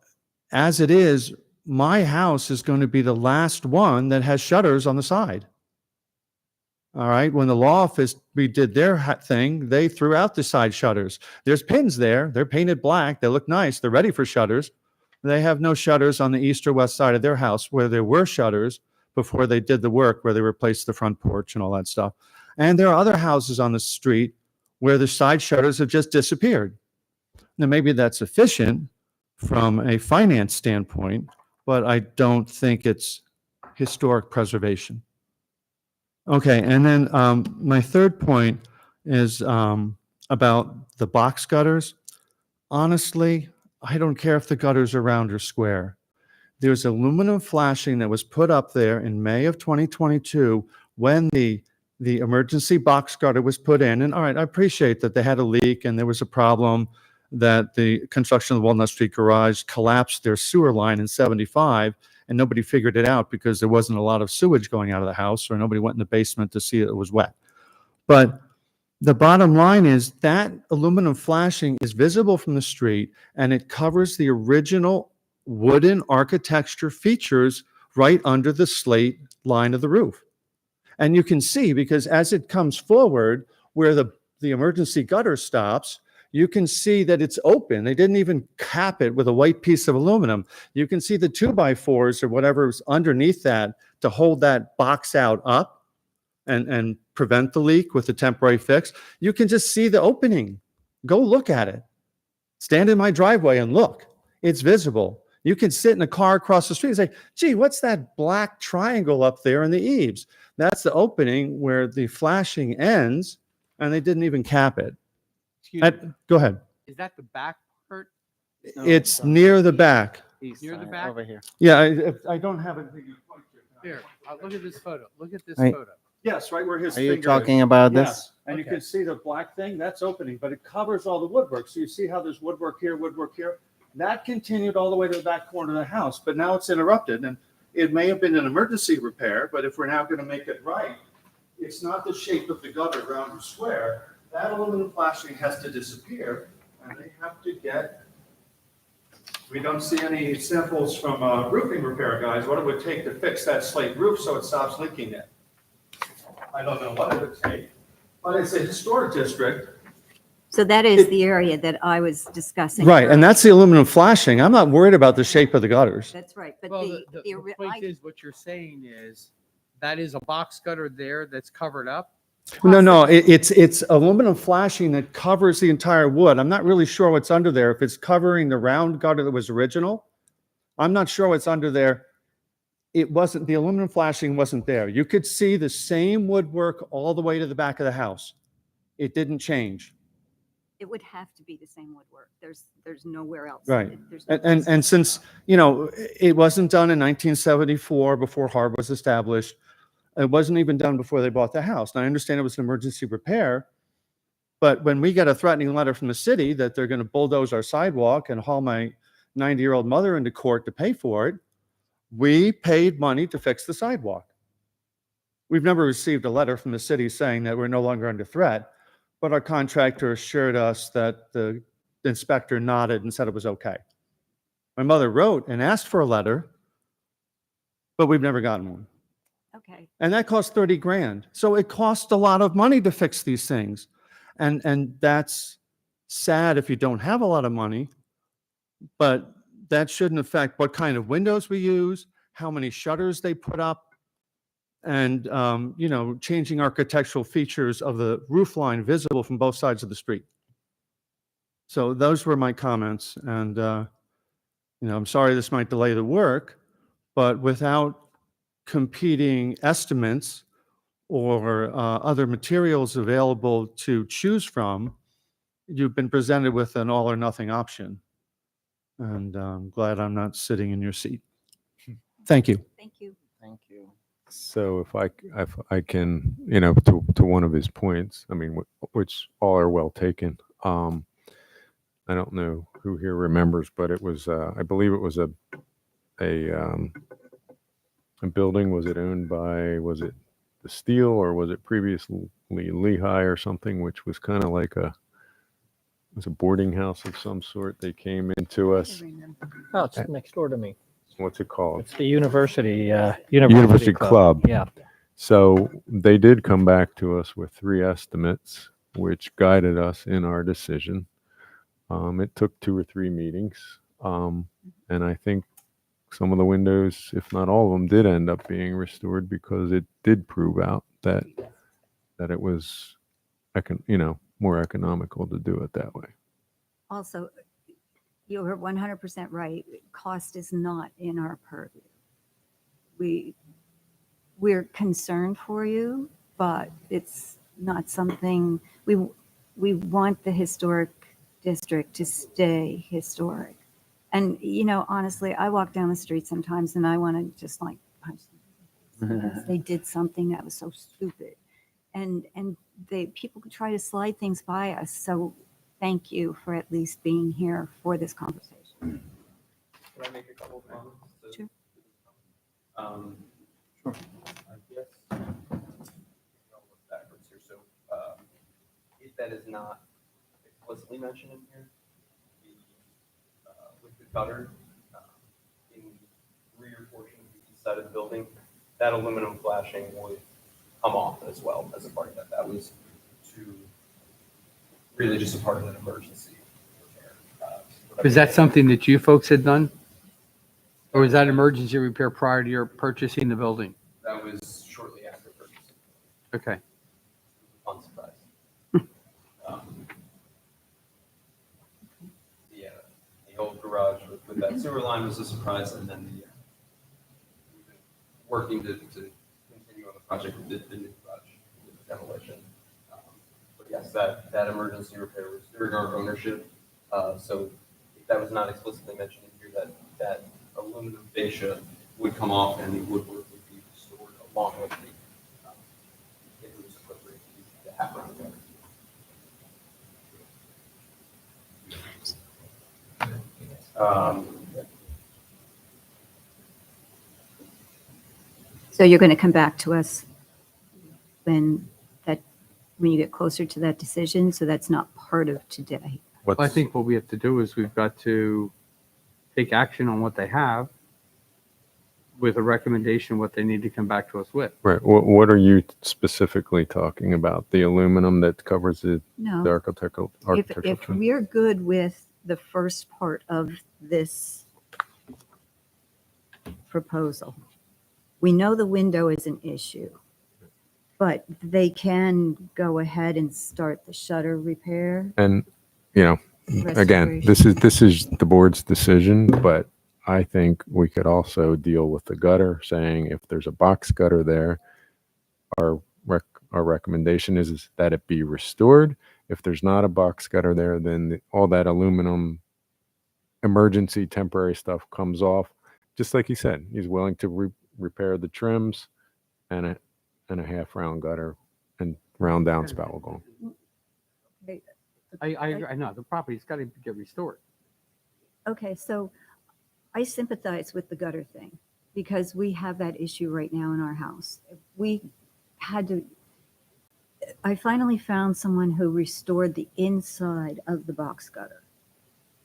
as it is, my house is going to be the last one that has shutters on the side. All right. When the law office redid their thing, they threw out the side shutters. There's pins there. They're painted black. They look nice. They're ready for shutters. They have no shutters on the east or west side of their house where there were shutters before they did the work, where they replaced the front porch and all that stuff. And there are other houses on the street where the side shutters have just disappeared. Now, maybe that's efficient from a finance standpoint, but I don't think it's historic preservation. Okay, and then my third point is about the box gutters. Honestly, I don't care if the gutters are round or square. There's aluminum flashing that was put up there in May of 2022 when the emergency box gutter was put in. And all right, I appreciate that they had a leak and there was a problem that the construction of the Walnut Street garage collapsed their sewer line in 75. And nobody figured it out because there wasn't a lot of sewage going out of the house, or nobody went in the basement to see it was wet. But the bottom line is that aluminum flashing is visible from the street, and it covers the original wooden architecture features right under the slate line of the roof. And you can see, because as it comes forward where the emergency gutter stops, you can see that it's open. They didn't even cap it with a white piece of aluminum. You can see the 2x4s or whatever is underneath that to hold that box out up and prevent the leak with the temporary fix. You can just see the opening. Go look at it. Stand in my driveway and look. It's visible. You can sit in a car across the street and say, gee, what's that black triangle up there in the eaves? That's the opening where the flashing ends, and they didn't even cap it. Excuse me, Go ahead. is that the back part? It's near the back. East Near the side, back? over here. Yeah, I don't have it. Here, look at this photo. Look at this Right. photo. Yes, right where his Are you finger is. talking about this? Yes, and you Okay. can see the black thing, that's opening, but it covers all the woodwork. So you see how there's woodwork here, woodwork here? That continued all the way to the back corner of the house, but now it's interrupted. And it may have been an emergency repair, but if we're now going to make it right, it's not the shape of the gutter round and square. That aluminum flashing has to disappear, and they have to get, we don't see any samples from roofing repair guys, what it would take to fix that slate roof so it stops leaking it. I don't know what it would take, but it's a historic district. So that is the area that I was discussing. Right, and earlier. that's the aluminum flashing. I'm not worried about the shape of the gutters. That's right, but Well, the point is, what you're saying is, that is a box gutter there that's covered up. No, it's aluminum flashing that covers the entire wood. I'm not really sure what's under there. If it's covering the round gutter that was original, I'm not sure what's under there. It wasn't, the aluminum flashing wasn't there. You could see the same woodwork all the way to the back of the house. It didn't change. It would have to be the same woodwork. There's nowhere else. Right. There's no And place. since, it wasn't done in 1974 before HARB was established, it wasn't even done before they bought the house. And I understand it was an emergency repair, but when we get a threatening letter from the city that they're going to bulldoze our sidewalk and haul my 90-year-old mother into court to pay for it, we paid money to fix the sidewalk. We've never received a letter from the city saying that we're no longer under threat, but our contractor assured us that the inspector nodded and said it was okay. My mother wrote and asked for a letter, but we've never gotten one. Okay, And that cost 30 grand. So it costs a lot of money to fix these things. And that's sad if you don't have a lot of money, but that shouldn't affect what kind of windows we use, how many shutters they put up, and, changing architectural features of the roof line visible from both sides of the street. So those were my comments. And, I'm sorry this might delay the work, but without competing estimates or other materials available to choose from, you've been presented with an all or nothing option. And I'm glad I'm not sitting in your seat. Thank you. thank you. Thank you. So if I can, to one of his points, I mean, which all are well taken. I don't know who here remembers, but it was, I believe it was a building. Was it owned by, was it the Steel or was it previously Lehigh or something, which was kind of like it was a boarding house of some sort. They came into us. Oh, it's next door to me. What's it called? It's the University Club. Yeah. So they did come back to us with 3 estimates, which guided us in our decision. It took 2 or 3 meetings. And I think some of the windows, if not all of them, did end up being restored because it did prove out that it was, more economical to do it that way. Also, you're 100% right. Cost is not in our purview. We're concerned for you, but it's not something we want the historic district to stay historic. And honestly, I walk down the street sometimes and I want to just like punch them. Because they did something that was so stupid, and people could try to slide things by us. So thank you for at least being here for this conversation. Can I make a couple of comments? Sure. Sure. I guess, I'll look backwards here. So, if that is not explicitly mentioned in here, with the gutter, in the rear portion of the east side of the building, that aluminum flashing would come off as well as a part of that. That was really just a part of an emergency repair. Is that something that you folks had done? Or was that emergency repair prior to your purchasing the building? That was shortly after purchasing. Okay. Fun surprise. garage with that sewer line was a surprise, and then we've been working to continue on the project with the new garage, with the demolition. But yes, that emergency repair was during our ownership. So that was not explicitly mentioned in here, that aluminum fascia would come off and the woodwork would be restored along with the, if it was appropriate to happen. So you're going to come back to us when when you get closer to that decision, so that's not part of today. I think what we have to do is we've got to take action on what they have with a recommendation what they need to come back to us with. Right. What are you specifically talking about? The aluminum that covers the No, architectural if trim? we're good with the first part of this proposal, we know the window is an issue, but they can go ahead and start the shutter repair. And, again, restoration. this is the board's decision, but I think we could also deal with the gutter, saying if there's a box gutter there, our recommendation is that it be restored. If there's not a box gutter there, then all that aluminum emergency temporary stuff comes off. Just like he said, he's willing to repair the trims and a half round gutter and round downspout will go on. I know, the property's got to get restored. Okay, so I sympathize with the gutter thing because we have that issue right now in our house. I finally found someone who restored the inside of the box gutter.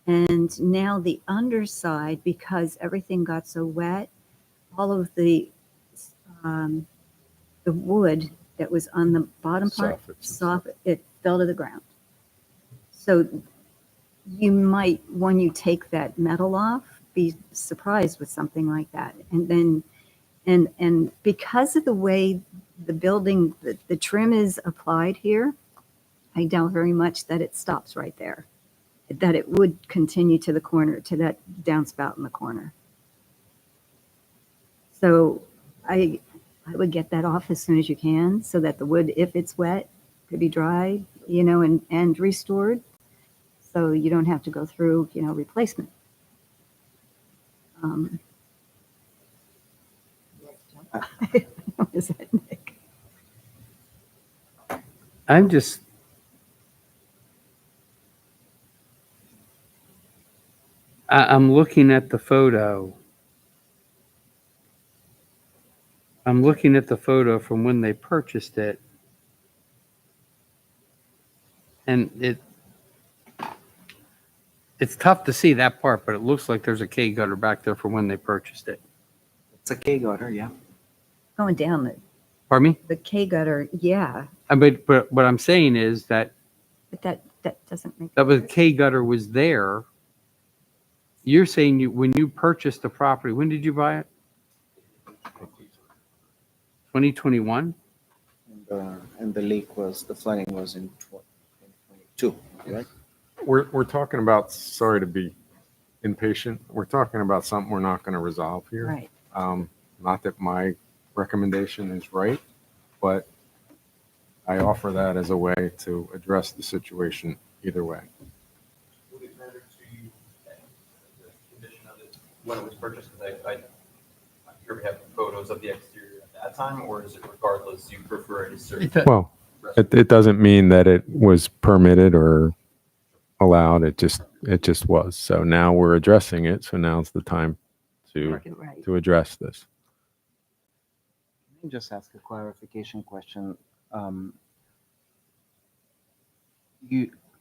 And now the underside, because everything got so wet, all of the wood that was on the bottom part, it fell to the ground. So you might, when you take that metal off, be surprised with something like that. And then, and because of the way the building, the trim is applied here, I doubt very much that it stops right there, that it would continue to the corner, to that downspout in the corner. So I would get that off as soon as you can so that the wood, if it's wet, could be dried, and restored. So you don't have to go through, replacement. What is that, Nick? I'm looking at the photo. I'm looking at the photo from when they purchased it. And it's tough to see that part, but it looks like there's a K gutter back there from when they purchased it. It's a K gutter, yeah. Going down Pardon me? the K gutter, yeah, But what I'm saying is that but that doesn't make. that was K gutter was there. You're saying when you purchased the property, when did you buy it? 2021? And the leak the flooding was in 2022, right? We're talking about, sorry to be impatient, we're talking about something we're not going to resolve here. Right. Not that my recommendation is right, but I offer that as a way to address the situation either way. Would it matter to you the condition of it when it was purchased? Because I'm sure we have photos of the exterior at that time, or is it regardless, you prefer a certain? Well, it doesn't mean that it was permitted or allowed. It just was. So now we're addressing it. So now's the time to Mark it right. address this. Let me just ask a clarification question.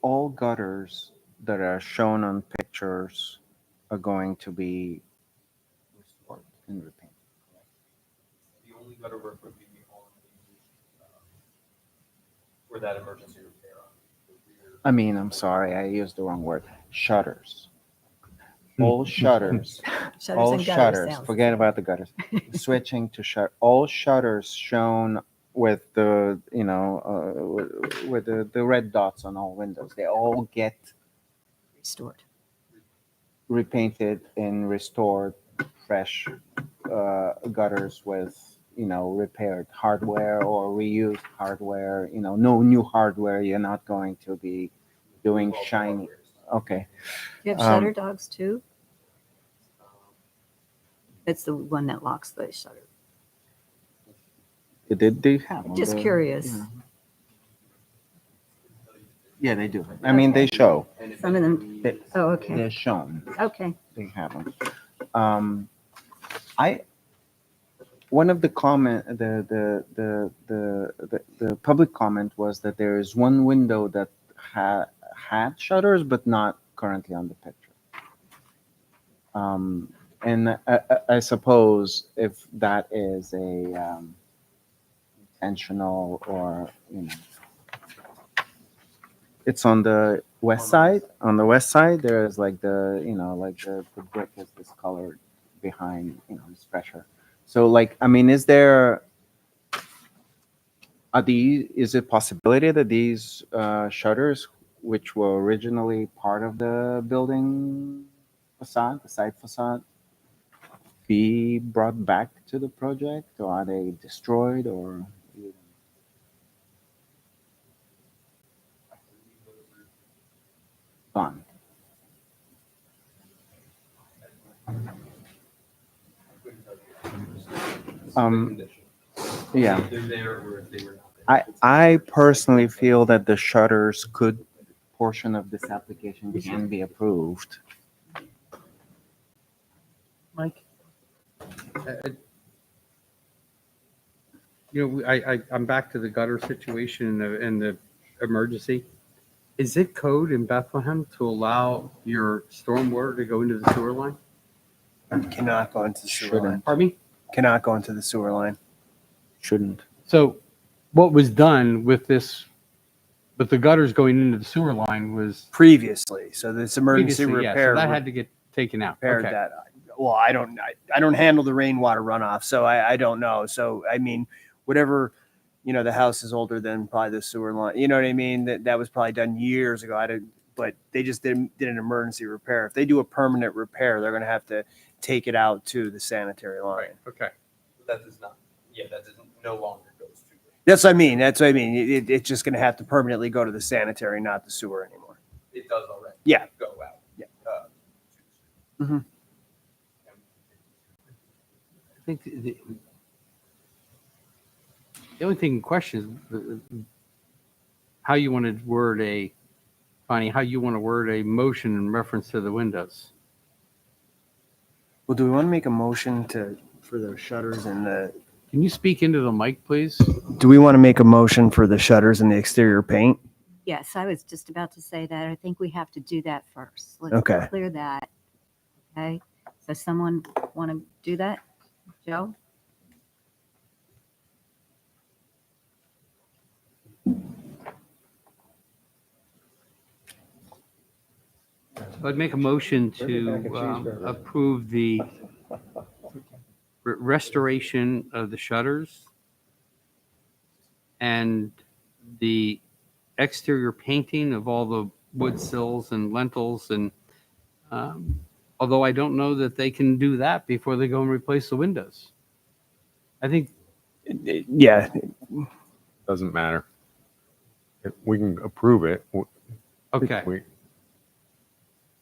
All gutters that are shown on pictures are going to be restored and repainted. The only gutter work would be on where that emergency repair on the rear. I mean, I'm sorry, I used the wrong word. Shutters. All shutters. All and gutters shutters. sounds- Forget about the gutters. Switching to all shutters shown with the with the red dots on all windows. They all get Restored. repainted and restored fresh gutters with, repaired hardware or reused hardware, no new hardware. You're not going to be doing shiny. Okay. Do you have Um, shutter dogs too? It's the one that locks the shutter. Did they have them? Just curious. Yeah, they do. I mean, they show. Some of them, They, oh, okay, They're shown. okay. They have them. One of the the public comment was that there is one window that had shutters, but not currently on the picture. And I suppose if that is a intentional or, it's on the west side. On the west side, there is like the brick is discolored behind, this pressure. So is it possibility that these shutters, which were originally part of the building facade, the side facade, be brought back to the project, or are they destroyed, or? Gone. Yeah. They're there or if they were not there. I personally feel that the shutters portion of this application can be approved. Mike? I'm back to the gutter situation and the emergency. Is it code in Bethlehem to allow your stormwater to go into the sewer line? Cannot go into the sewer line. Pardon me? Cannot go into the sewer line. Shouldn't. So what was done with this, with the gutters going into the sewer line was Previously, so this emergency previously, yeah, repair so that had to get taken out. repaired Okay. that. Well, I don't handle the rainwater runoff, so I don't know. So I mean, whatever, the house is older than probably the sewer line. You know what I mean? That was probably done years ago. But they just did an emergency repair. If they do a permanent repair, they're going to have to take it out to the sanitary line. Right, okay. That does not, that doesn't, no longer goes to. That's what I mean. It's just going to have to permanently go to the sanitary, not the sewer anymore. It does already. Yeah. Go out. Yeah. To the street. Mhm. I think the only thing in question is how you want to word a motion in reference to the windows. Well, do we want to make a motion for the shutters and the? Can you speak into the mic, please? Do we want to make a motion for the shutters and the exterior paint? Yes, I was just about to say that. I think we have to do that first. Let's Okay. clear that. Okay, so someone want to do that? Joe? I'd make a motion to approve the restoration of the shutters and the exterior painting of all the wood sills and lintels. And although I don't know that they can do that before they go and replace the windows. I think, Yeah. Doesn't matter. If we can approve it. okay, We-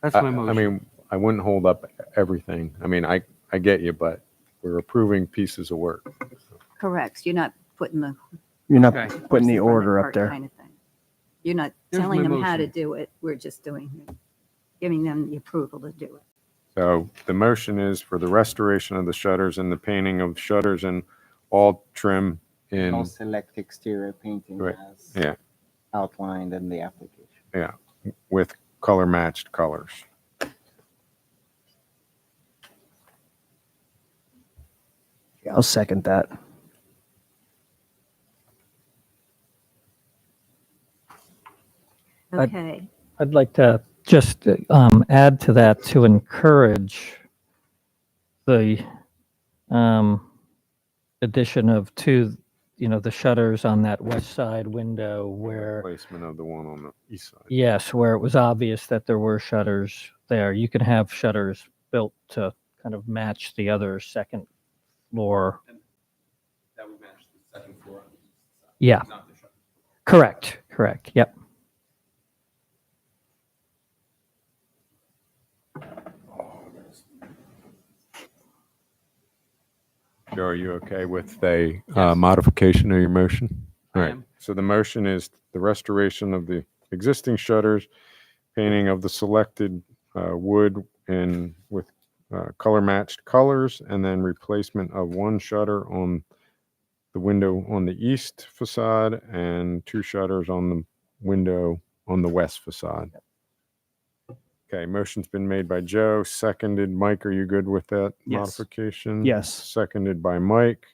that's I my motion. mean, I wouldn't hold up everything. I mean, I get you, but we're approving pieces of work. Correct. You're not putting the. You're not Okay. putting the horse in front of order the up cart there. kind of thing. You're not Here's telling my them how to motion. do it. We're just giving them the approval to do it. So the motion is for the restoration of the shutters and the painting of shutters and all trim in, No select exterior painting Right. as yeah, outlined in the application. yeah, with color matched colors. Yeah, I'll second that. Okay. I'd like to just add to that to encourage the addition of the shutters on that west side window where, Placement of the one on the east side. yes, where it was obvious that there were shutters there. You can have shutters built to kind of match the other second floor. That would match the second floor on the east side. Yeah. Not the shutter. Correct. Yep. Joe, are you okay with a Yes. modification of your motion? I All right. am. So the motion is the restoration of the existing shutters, painting of the selected wood and with color matched colors, and then replacement of one shutter on the window on the east facade and two shutters on the window on the west facade. Okay, motion's been made by Joe, seconded. Mike, are you good with that Yes. modification? Yes. Seconded by Mike.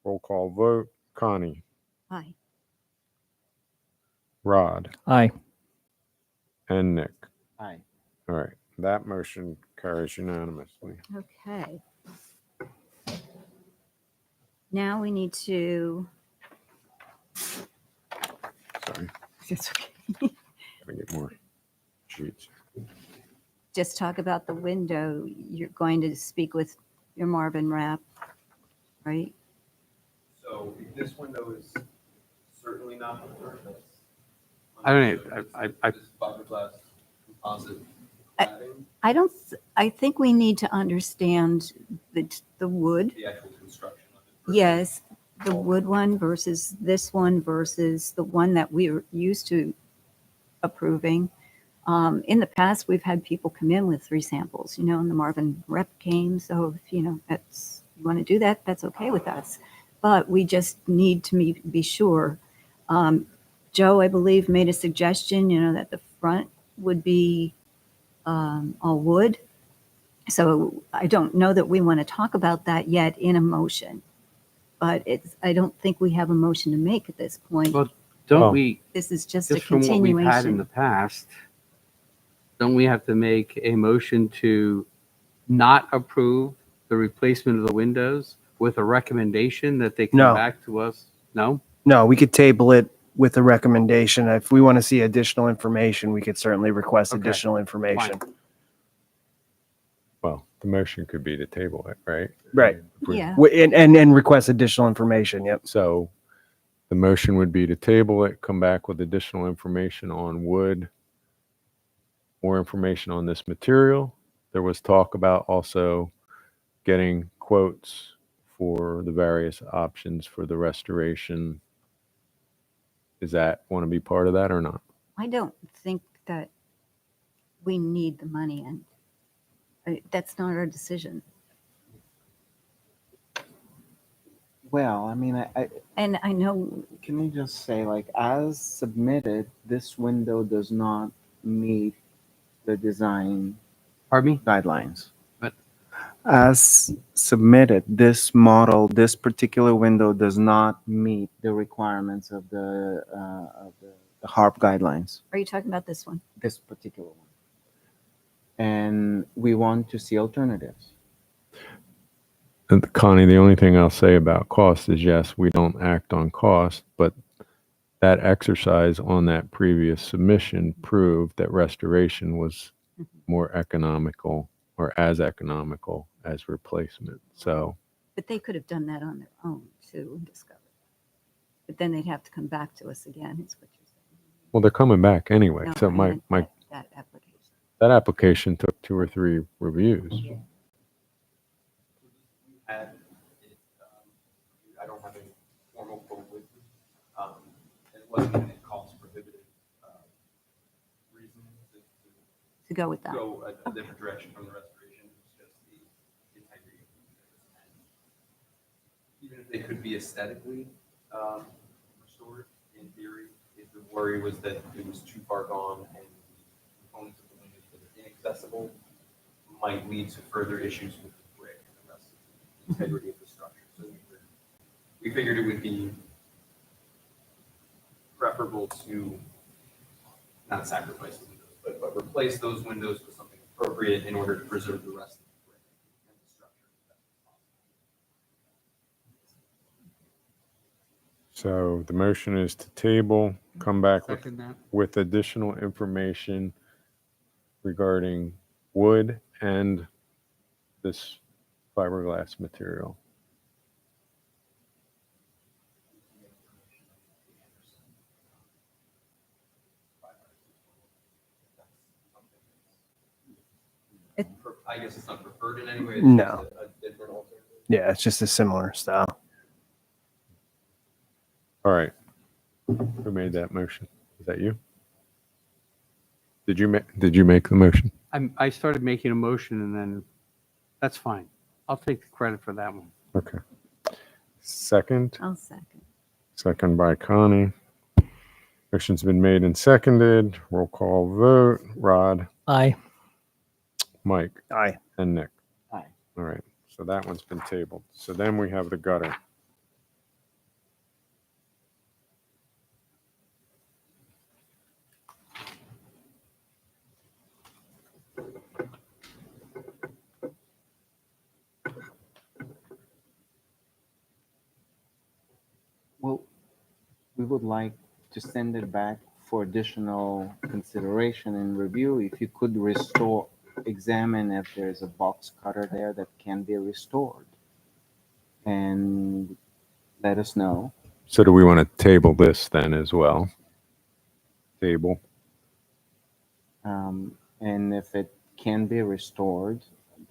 Roll call vote. Connie, Aye. Rod, Aye. and Nick. Aye. All right, that motion carries unanimously. Okay. Now we need to, Sorry, it's okay. gotta get more sheets. Just talk about the window. You're going to speak with your Marvin rep, right? So this window is certainly not preferred. That's I don't know, I- This fiberglass composite I- cladding, I don't, I think we need to understand the wood. the actual construction of it. Yes, the wood one versus this one versus the one that we were used to approving. In the past, we've had people come in with 3 samples, and the Marvin rep came. So if, that's, you want to do that, that's okay with us. But we just need to be sure. Joe, I believe, made a suggestion, that the front would be all wood. So I don't know that we want to talk about that yet in a motion. But I don't think we have a motion to make at this point. Well, don't Oh. we, This is just a just from what we've had in continuation. the past, don't we have to make a motion to not approve the replacement of the windows with a recommendation that they come No. back to us? No? No, we could table it with a recommendation. If we want to see additional information, we could certainly request Okay. additional information. Fine. Well, the motion could be to table it, right? Right. If we- Yeah. And request additional information. Yep. So the motion would be to table it, come back with additional information on wood, more information on this material. There was talk about also getting quotes for the various options for the restoration. Is that want to be part of that or not? I don't think that we need the money, and that's not our decision. Well, I mean, And I know, can we just say, like, as submitted, this window does not meet the design Pardon me? guidelines. What? As submitted, this model, this particular window does not meet the requirements of the HARB guidelines, are you talking about this one? this particular one. And we want to see alternatives. And Connie, the only thing I'll say about cost is yes, we don't act on cost, but that exercise on that previous submission proved that restoration was more economical or as economical as replacement. So, But they could have done that on their own too and discovered. But then they'd have to come back to us again, is what you're saying. well, they're coming back anyway. No, So I meant that application. that application took 2 or 3 reviews. Had it, I don't have any formal quote with me. It wasn't any cost prohibitive reason To go with to that. go a different direction from the restoration. It's just the integrity of the windows. And even if they could be aesthetically restored, in theory, if the worry was that it was too far gone and the components of the windows that are inaccessible might lead to further issues with the brick and the rest of the integrity of the structure. So we figured it would be preferable to not sacrifice the windows, but replace those windows with something appropriate in order to preserve the rest of the brick and the structure as best as possible. So the motion is to table, come back with Second that. with additional information regarding wood and this fiberglass material. I guess it's not preferred in any way. No. A different alternative. Yeah, it's just a similar style. All right. Who made that motion? Is that you? Did you make the motion? I started making a motion and then, that's fine. I'll take the credit for that one. Okay. Second. I'll second. Second by Connie. Motion's been made and seconded. Roll call vote. Rod, Aye. Mike, Aye. and Nick. Aye. All right. So that one's been tabled. So then we have the gutter. Well, we would like to send it back for additional consideration and review. If you could examine if there's a box cutter there that can be restored. And let us know. So do we want to table this then as well? Table. And if it can be restored,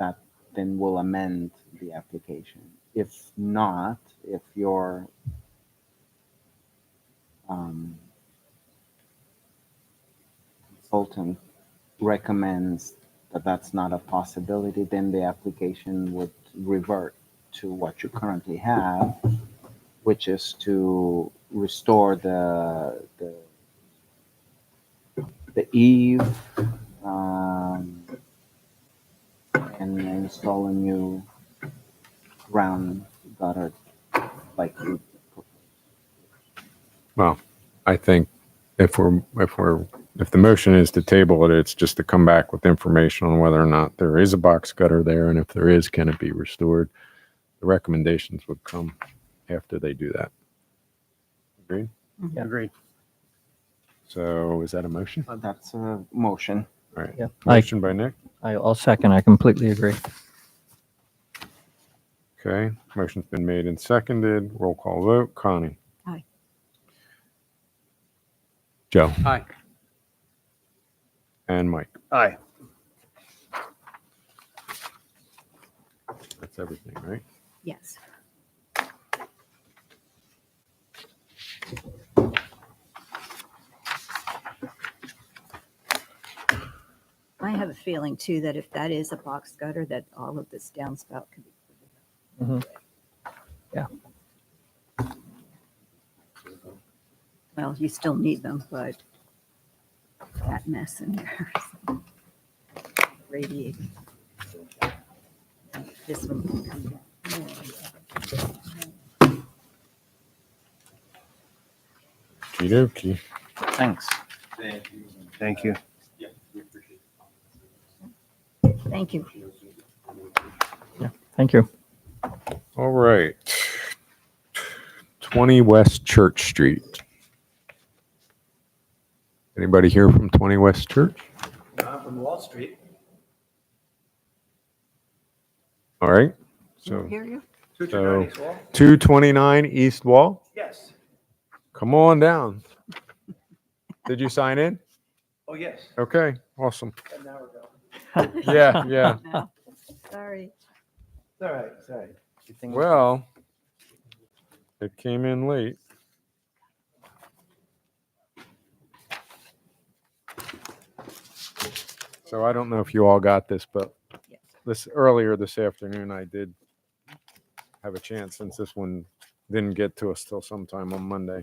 that then we'll amend the application. If not, if your consultant recommends that that's not a possibility, then the application would revert to what you currently have, which is to restore the eave and install a new round gutter like you proposed. Well, I think if the motion is to table it, it's just to come back with information on whether or not there is a box gutter there, and if there is, can it be restored? The recommendations would come after they do that. Agreed? Yeah. Agreed. So is that a motion? That's a motion. All right. Yeah. Motion by Nick. I'll second. I completely agree. Okay. Motion's been made and seconded. Roll call vote. Connie. Aye. Joe. Aye. And Mike. Aye. That's everything, right? Yes. I have a feeling too that if that is a box gutter, that all of this downspout could be. Mhm. Yeah. Well, you still need them, but that mess in there. Radiating. This one can come down. Okie dokie. Thanks. Thank you. Thank you. Yeah, we appreciate the comments. Thank you. Thank you. All right. 20 West Church Street. Anybody here from 20 West Church? I'm from Wall Street. All right. Can So hear you? 229 Wall? 229 East Wall. Yes. Come on down. Did you sign in? Oh, yes. Okay, awesome. And now we're going. Yeah, yeah. No. Sorry. It's all right. It's all right. You think- Well, it came in late. So I don't know if you all got this, but earlier this afternoon, I did have a chance since this one didn't get to us till sometime on Monday.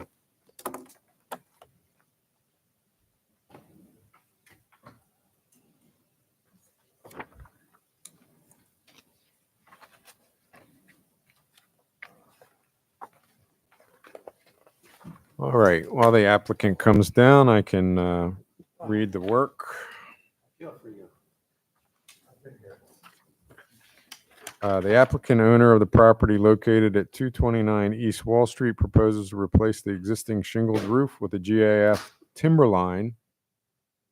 All right, while the applicant comes down, I can read the work. Feel for you. The applicant owner of the property located at 229 East Wall Street proposes to replace the existing shingled roof with a GAF timber line.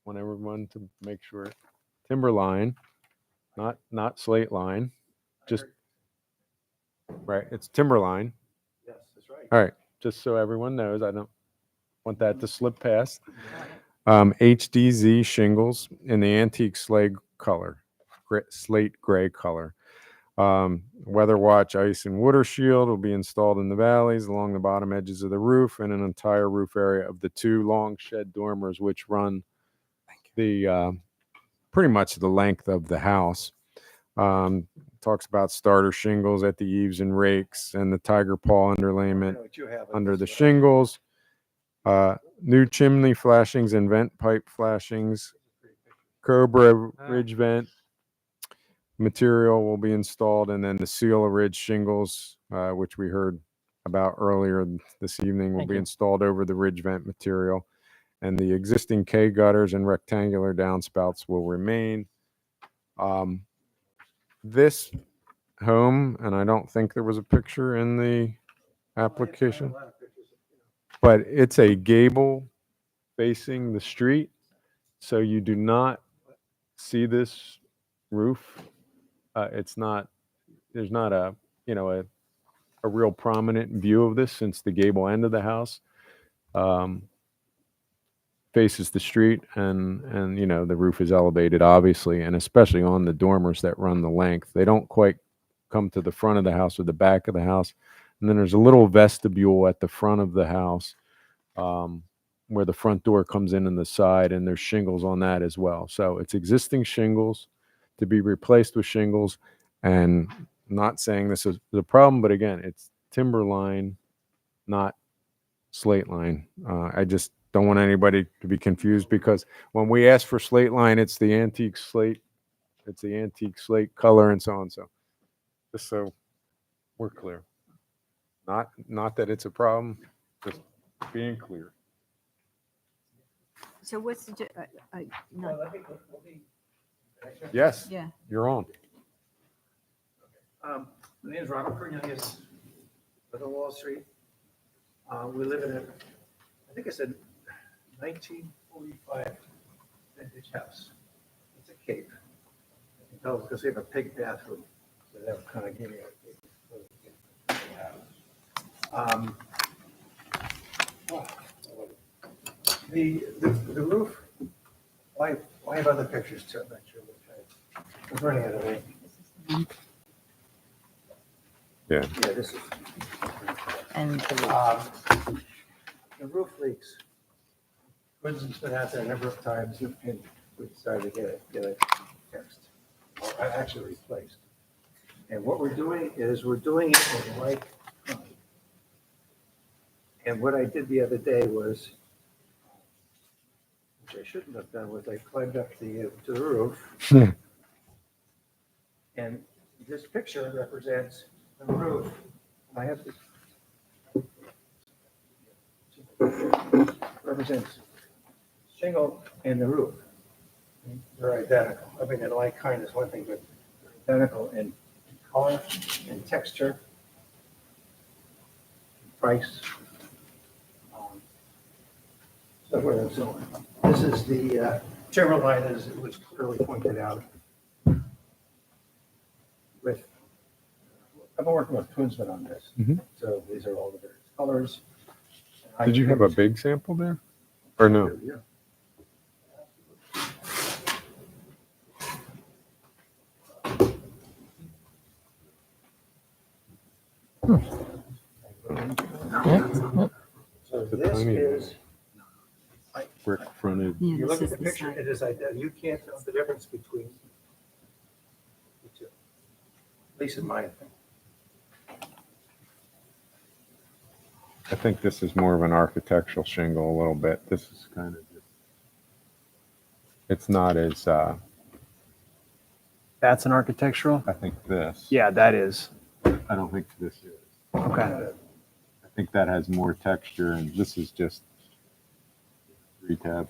Want everyone to make sure timber line not slate line, just, right, it's timberline. Yes, that's right. All right, just so everyone knows, I don't want that to slip past. HDZ shingles in the antique slate color, slate gray color. Weather watch ice and water shield will be installed in the valleys along the bottom edges of the roof and an entire roof area of the 2 long shed dormers, which run the pretty much the length of the house. Talks about starter shingles at the eaves and rakes and the tiger paw I underlayment know what you have. under the shingles. New chimney flashings and vent pipe flashings. Cobra ridge vent material will be installed, and then the seal ridge shingles, which we heard about earlier this evening, will Thank be you. installed over the ridge vent material. And the existing K gutters and rectangular downspouts will remain. This home, and I don't think there was a picture in the application, but it's a gable facing the street, so you do not see this roof. It's not, there's not a, a real prominent view of this, since the gable end of the house faces the street, and the roof is elevated, obviously, and especially on the dormers that run the length. They don't quite come to the front of the house or the back of the house. And then there's a little vestibule at the front of the house, where the front door comes in the side, and there's shingles on that as well. So it's existing shingles to be replaced with shingles. And I'm not saying this is the problem, but again, it's timberline, not slate line. I just don't want anybody to be confused, because when we ask for slate line, it's the antique slate color and so on. So just so we're clear, not that it's a problem, just being clear. So what's the, Well, no, let me- Yes, yeah. you're on. My name is Robert Cornelius, live on Wall Street. We live in I think it's a 1945 vintage house. It's a cape. I can tell because we have a pig bathroom, so that would kind of give me the roof. I have other pictures too. I'm not sure which I was running out of ink. Yeah. Yeah, this is. And The roof leaks. Quinn's been out there a number of times, and we decided to get it fixed, or actually replaced. And what we're doing is we're doing it in like kind. And what I did the other day was, which I shouldn't have done, was I climbed up to the roof. And this picture represents the roof. I have to represents shingle and the roof. They're identical. I mean, they're like kind is one thing, but they're identical in color and texture, price. So forth and so on. This is the timberline, as it was clearly pointed out. With, I've been working with Twinsman on this, Mhm. so these are all the various colors. Did you have a big sample there, or no? Yeah. So The this tiny is, brick fronted. yeah, you this look is at the the picture, side. it is identical. You can't tell the difference between the two. At least in my opinion. I think this is more of an architectural shingle a little bit. This is kind of just, it's not as, That's an architectural? I think this. Yeah, that is. I don't think this is. Okay. I think that has more texture, and this is just rehab.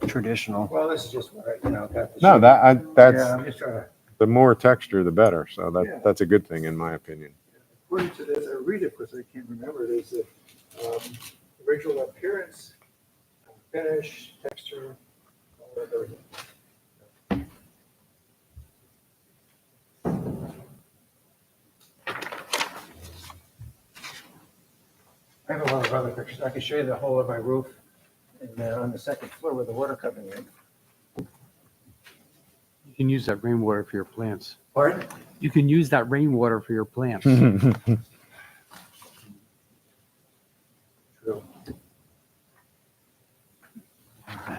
Traditional. Well, this is just what I, got the. No, shape. that, Yeah, that's, I'm just trying to, the more texture, the better. So Yeah. that's a good thing, in my opinion. according to this, I read it because I can't remember, there's the original appearance, finish, texture, all of everything. I have a lot of other pictures. I can show you the whole of my roof and on the second floor with the water coming in. You can use that rainwater for your plants. Pardon? You can use that rainwater for your plants. True.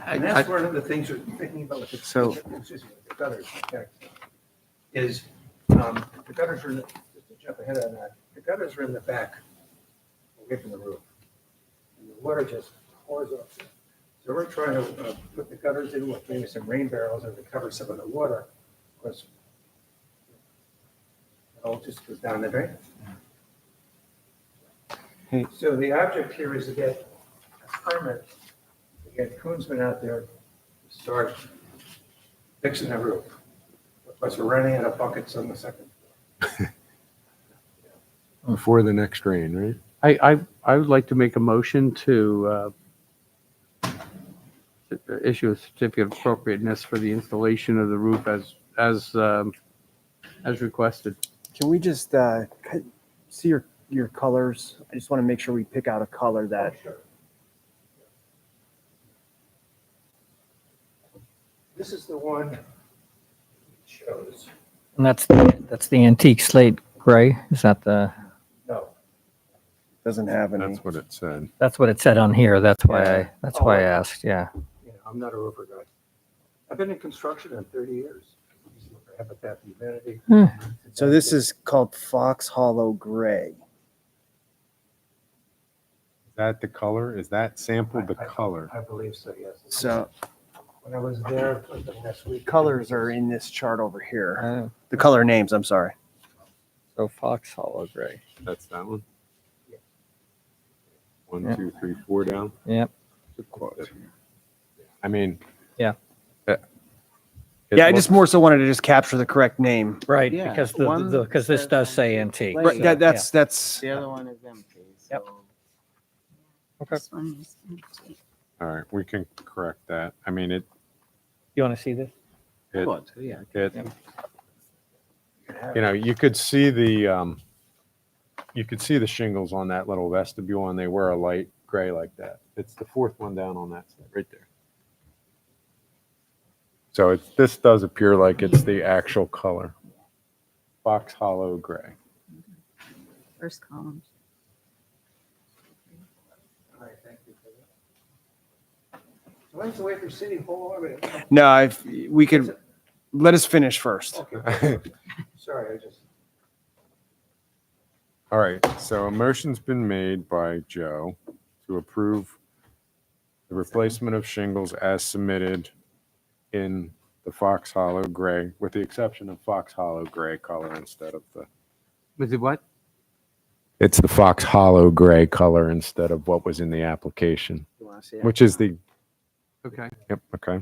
And that's one of the things we're thinking about with the, So- excuse me, the gutters, in fact, is, the gutters are, just to jump ahead on that, the gutters are in the back, away from the roof. And the water just pours off. So we're trying to put the gutters in with maybe some rain barrels and to cover some of the water. Of course, it all just goes down the drain. Hey. So the object here is to get a permit, to get Koonsman out there to start fixing the roof. Plus, we're running out of buckets on the second floor. Before the next rain, right? I would like to make a motion to issue a certificate of appropriateness for the installation of the roof as requested. Can we just see your colors? I just want to make sure we pick out a color that, Oh, sure. This is the one it shows. And that's the antique slate gray. Is that the? No, doesn't have any. That's what it said. That's what it said on here. That's why Yeah. I asked. Yeah. I'm not a roofer guy. I've been in construction in 30 years. Habitat for Humanity. So this is called Fox Hollow Gray. Is that the color? Is that sampled the color? I believe so, yes. So When I was there like the last week. colors are in this chart over here. Oh, The color names, I'm sorry. so Fox Hollow Gray. That's that one? Yeah. 1, Yeah. 2, 3, 4 down. Yep. Good quote. I mean. Yeah. It Yeah, I looks- just more so wanted to just capture the correct name. Right, Yeah, because one because this says does say antique antique. slate. Right, so, that's The other one is empty. Yep. So This one is empty. All right, we can correct that. I mean, You want to see this? Good, yeah. you could see the shingles on that little vestibule, and they were a light gray like that. It's the fourth one down on that side, right there. So this does appear like it's the actual color. Fox Hollow Gray. First column. All right, thank you for that. Do I have to wait for City Hall? no. We could let us finish first. Okay. Sorry, I just. All right, so a motion's been made by Joe to approve the replacement of shingles as submitted in the Fox Hollow Gray, with the exception of Fox Hollow Gray color instead of the. Was it what? It's the Fox Hollow Gray color instead of what was in the application, You want to see it? which is the, Okay. yep, okay.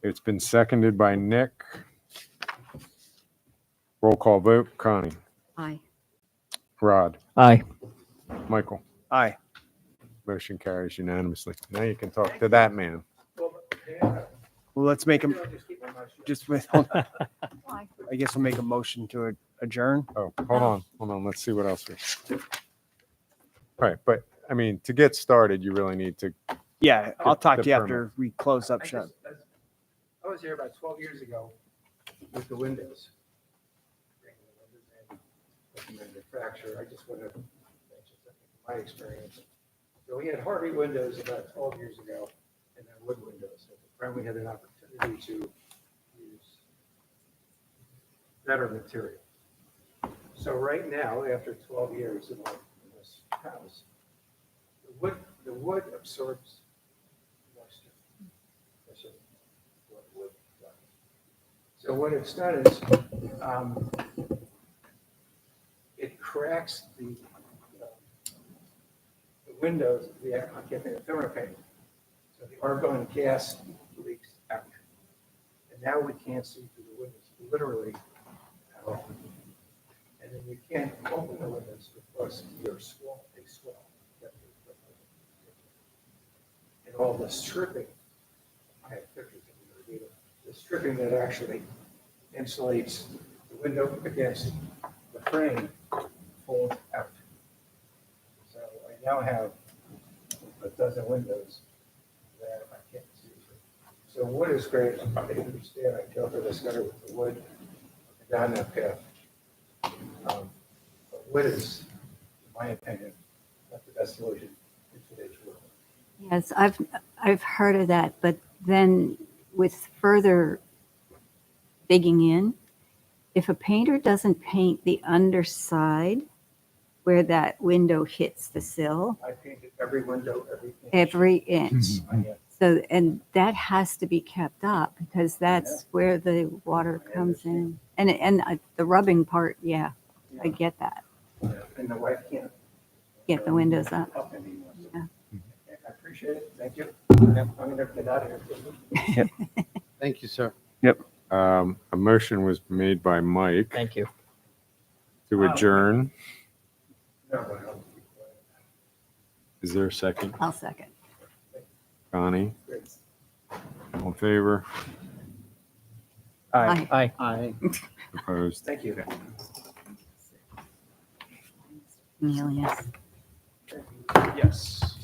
It's been seconded by Nick. Roll call vote, Connie, Aye. Rod, Aye. Michael. Aye. Motion carries unanimously. Now you can talk to that man. Well, let's make them Just keep my mouth shut. just with. Hold on. Why? I guess we'll make a motion to adjourn. Oh, hold on. Let's see what else we. All right, but I mean, to get started, you really need to. Yeah, I'll talk the to you permit. after we close up shop. I was here about 12 years ago with the windows. Recommended fracture. I just want to mention something from my experience. So we had Harvey windows about 12 years ago, and then wood windows. So finally had an opportunity to use better material. So right now, after 12 years in this house, the wood absorbs moisture. That's what wood does. So what it's done is, it cracks the windows, I'm getting the thermopane. So the argon gas leaks out. And now we can't see through the windows, literally at all. And then you can't open the windows because they swell. And all the stripping, I have pictures of it, the stripping that actually insulates the window against the frame folds out. So I now have a dozen windows that I can't see. So wood is great, I understand, I go for this gutter with the wood down that path. But wood is, in my opinion, not the best solution in today's world. Yes, I've heard of that, but then with further digging in, if a painter doesn't paint the underside where that window hits the sill, I painted every window, every inch. every inch. I have. So, and that has to be kept up because that's where the water comes in. And the rubbing part, yeah, I get that. And the wife can't Get the windows up. help anymore. So Yeah. I appreciate it, thank you. I'm gonna get out of here. Thank you, sir. A motion was made by Mike Thank you. to adjourn. No, no. Is there a second? I'll second. Connie? All in favor? Aye. Aye. Opposed? Thank you. Neil, yes. Yes.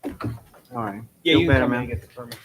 All right. Yeah, Feel you better, can come in man. and get the permit.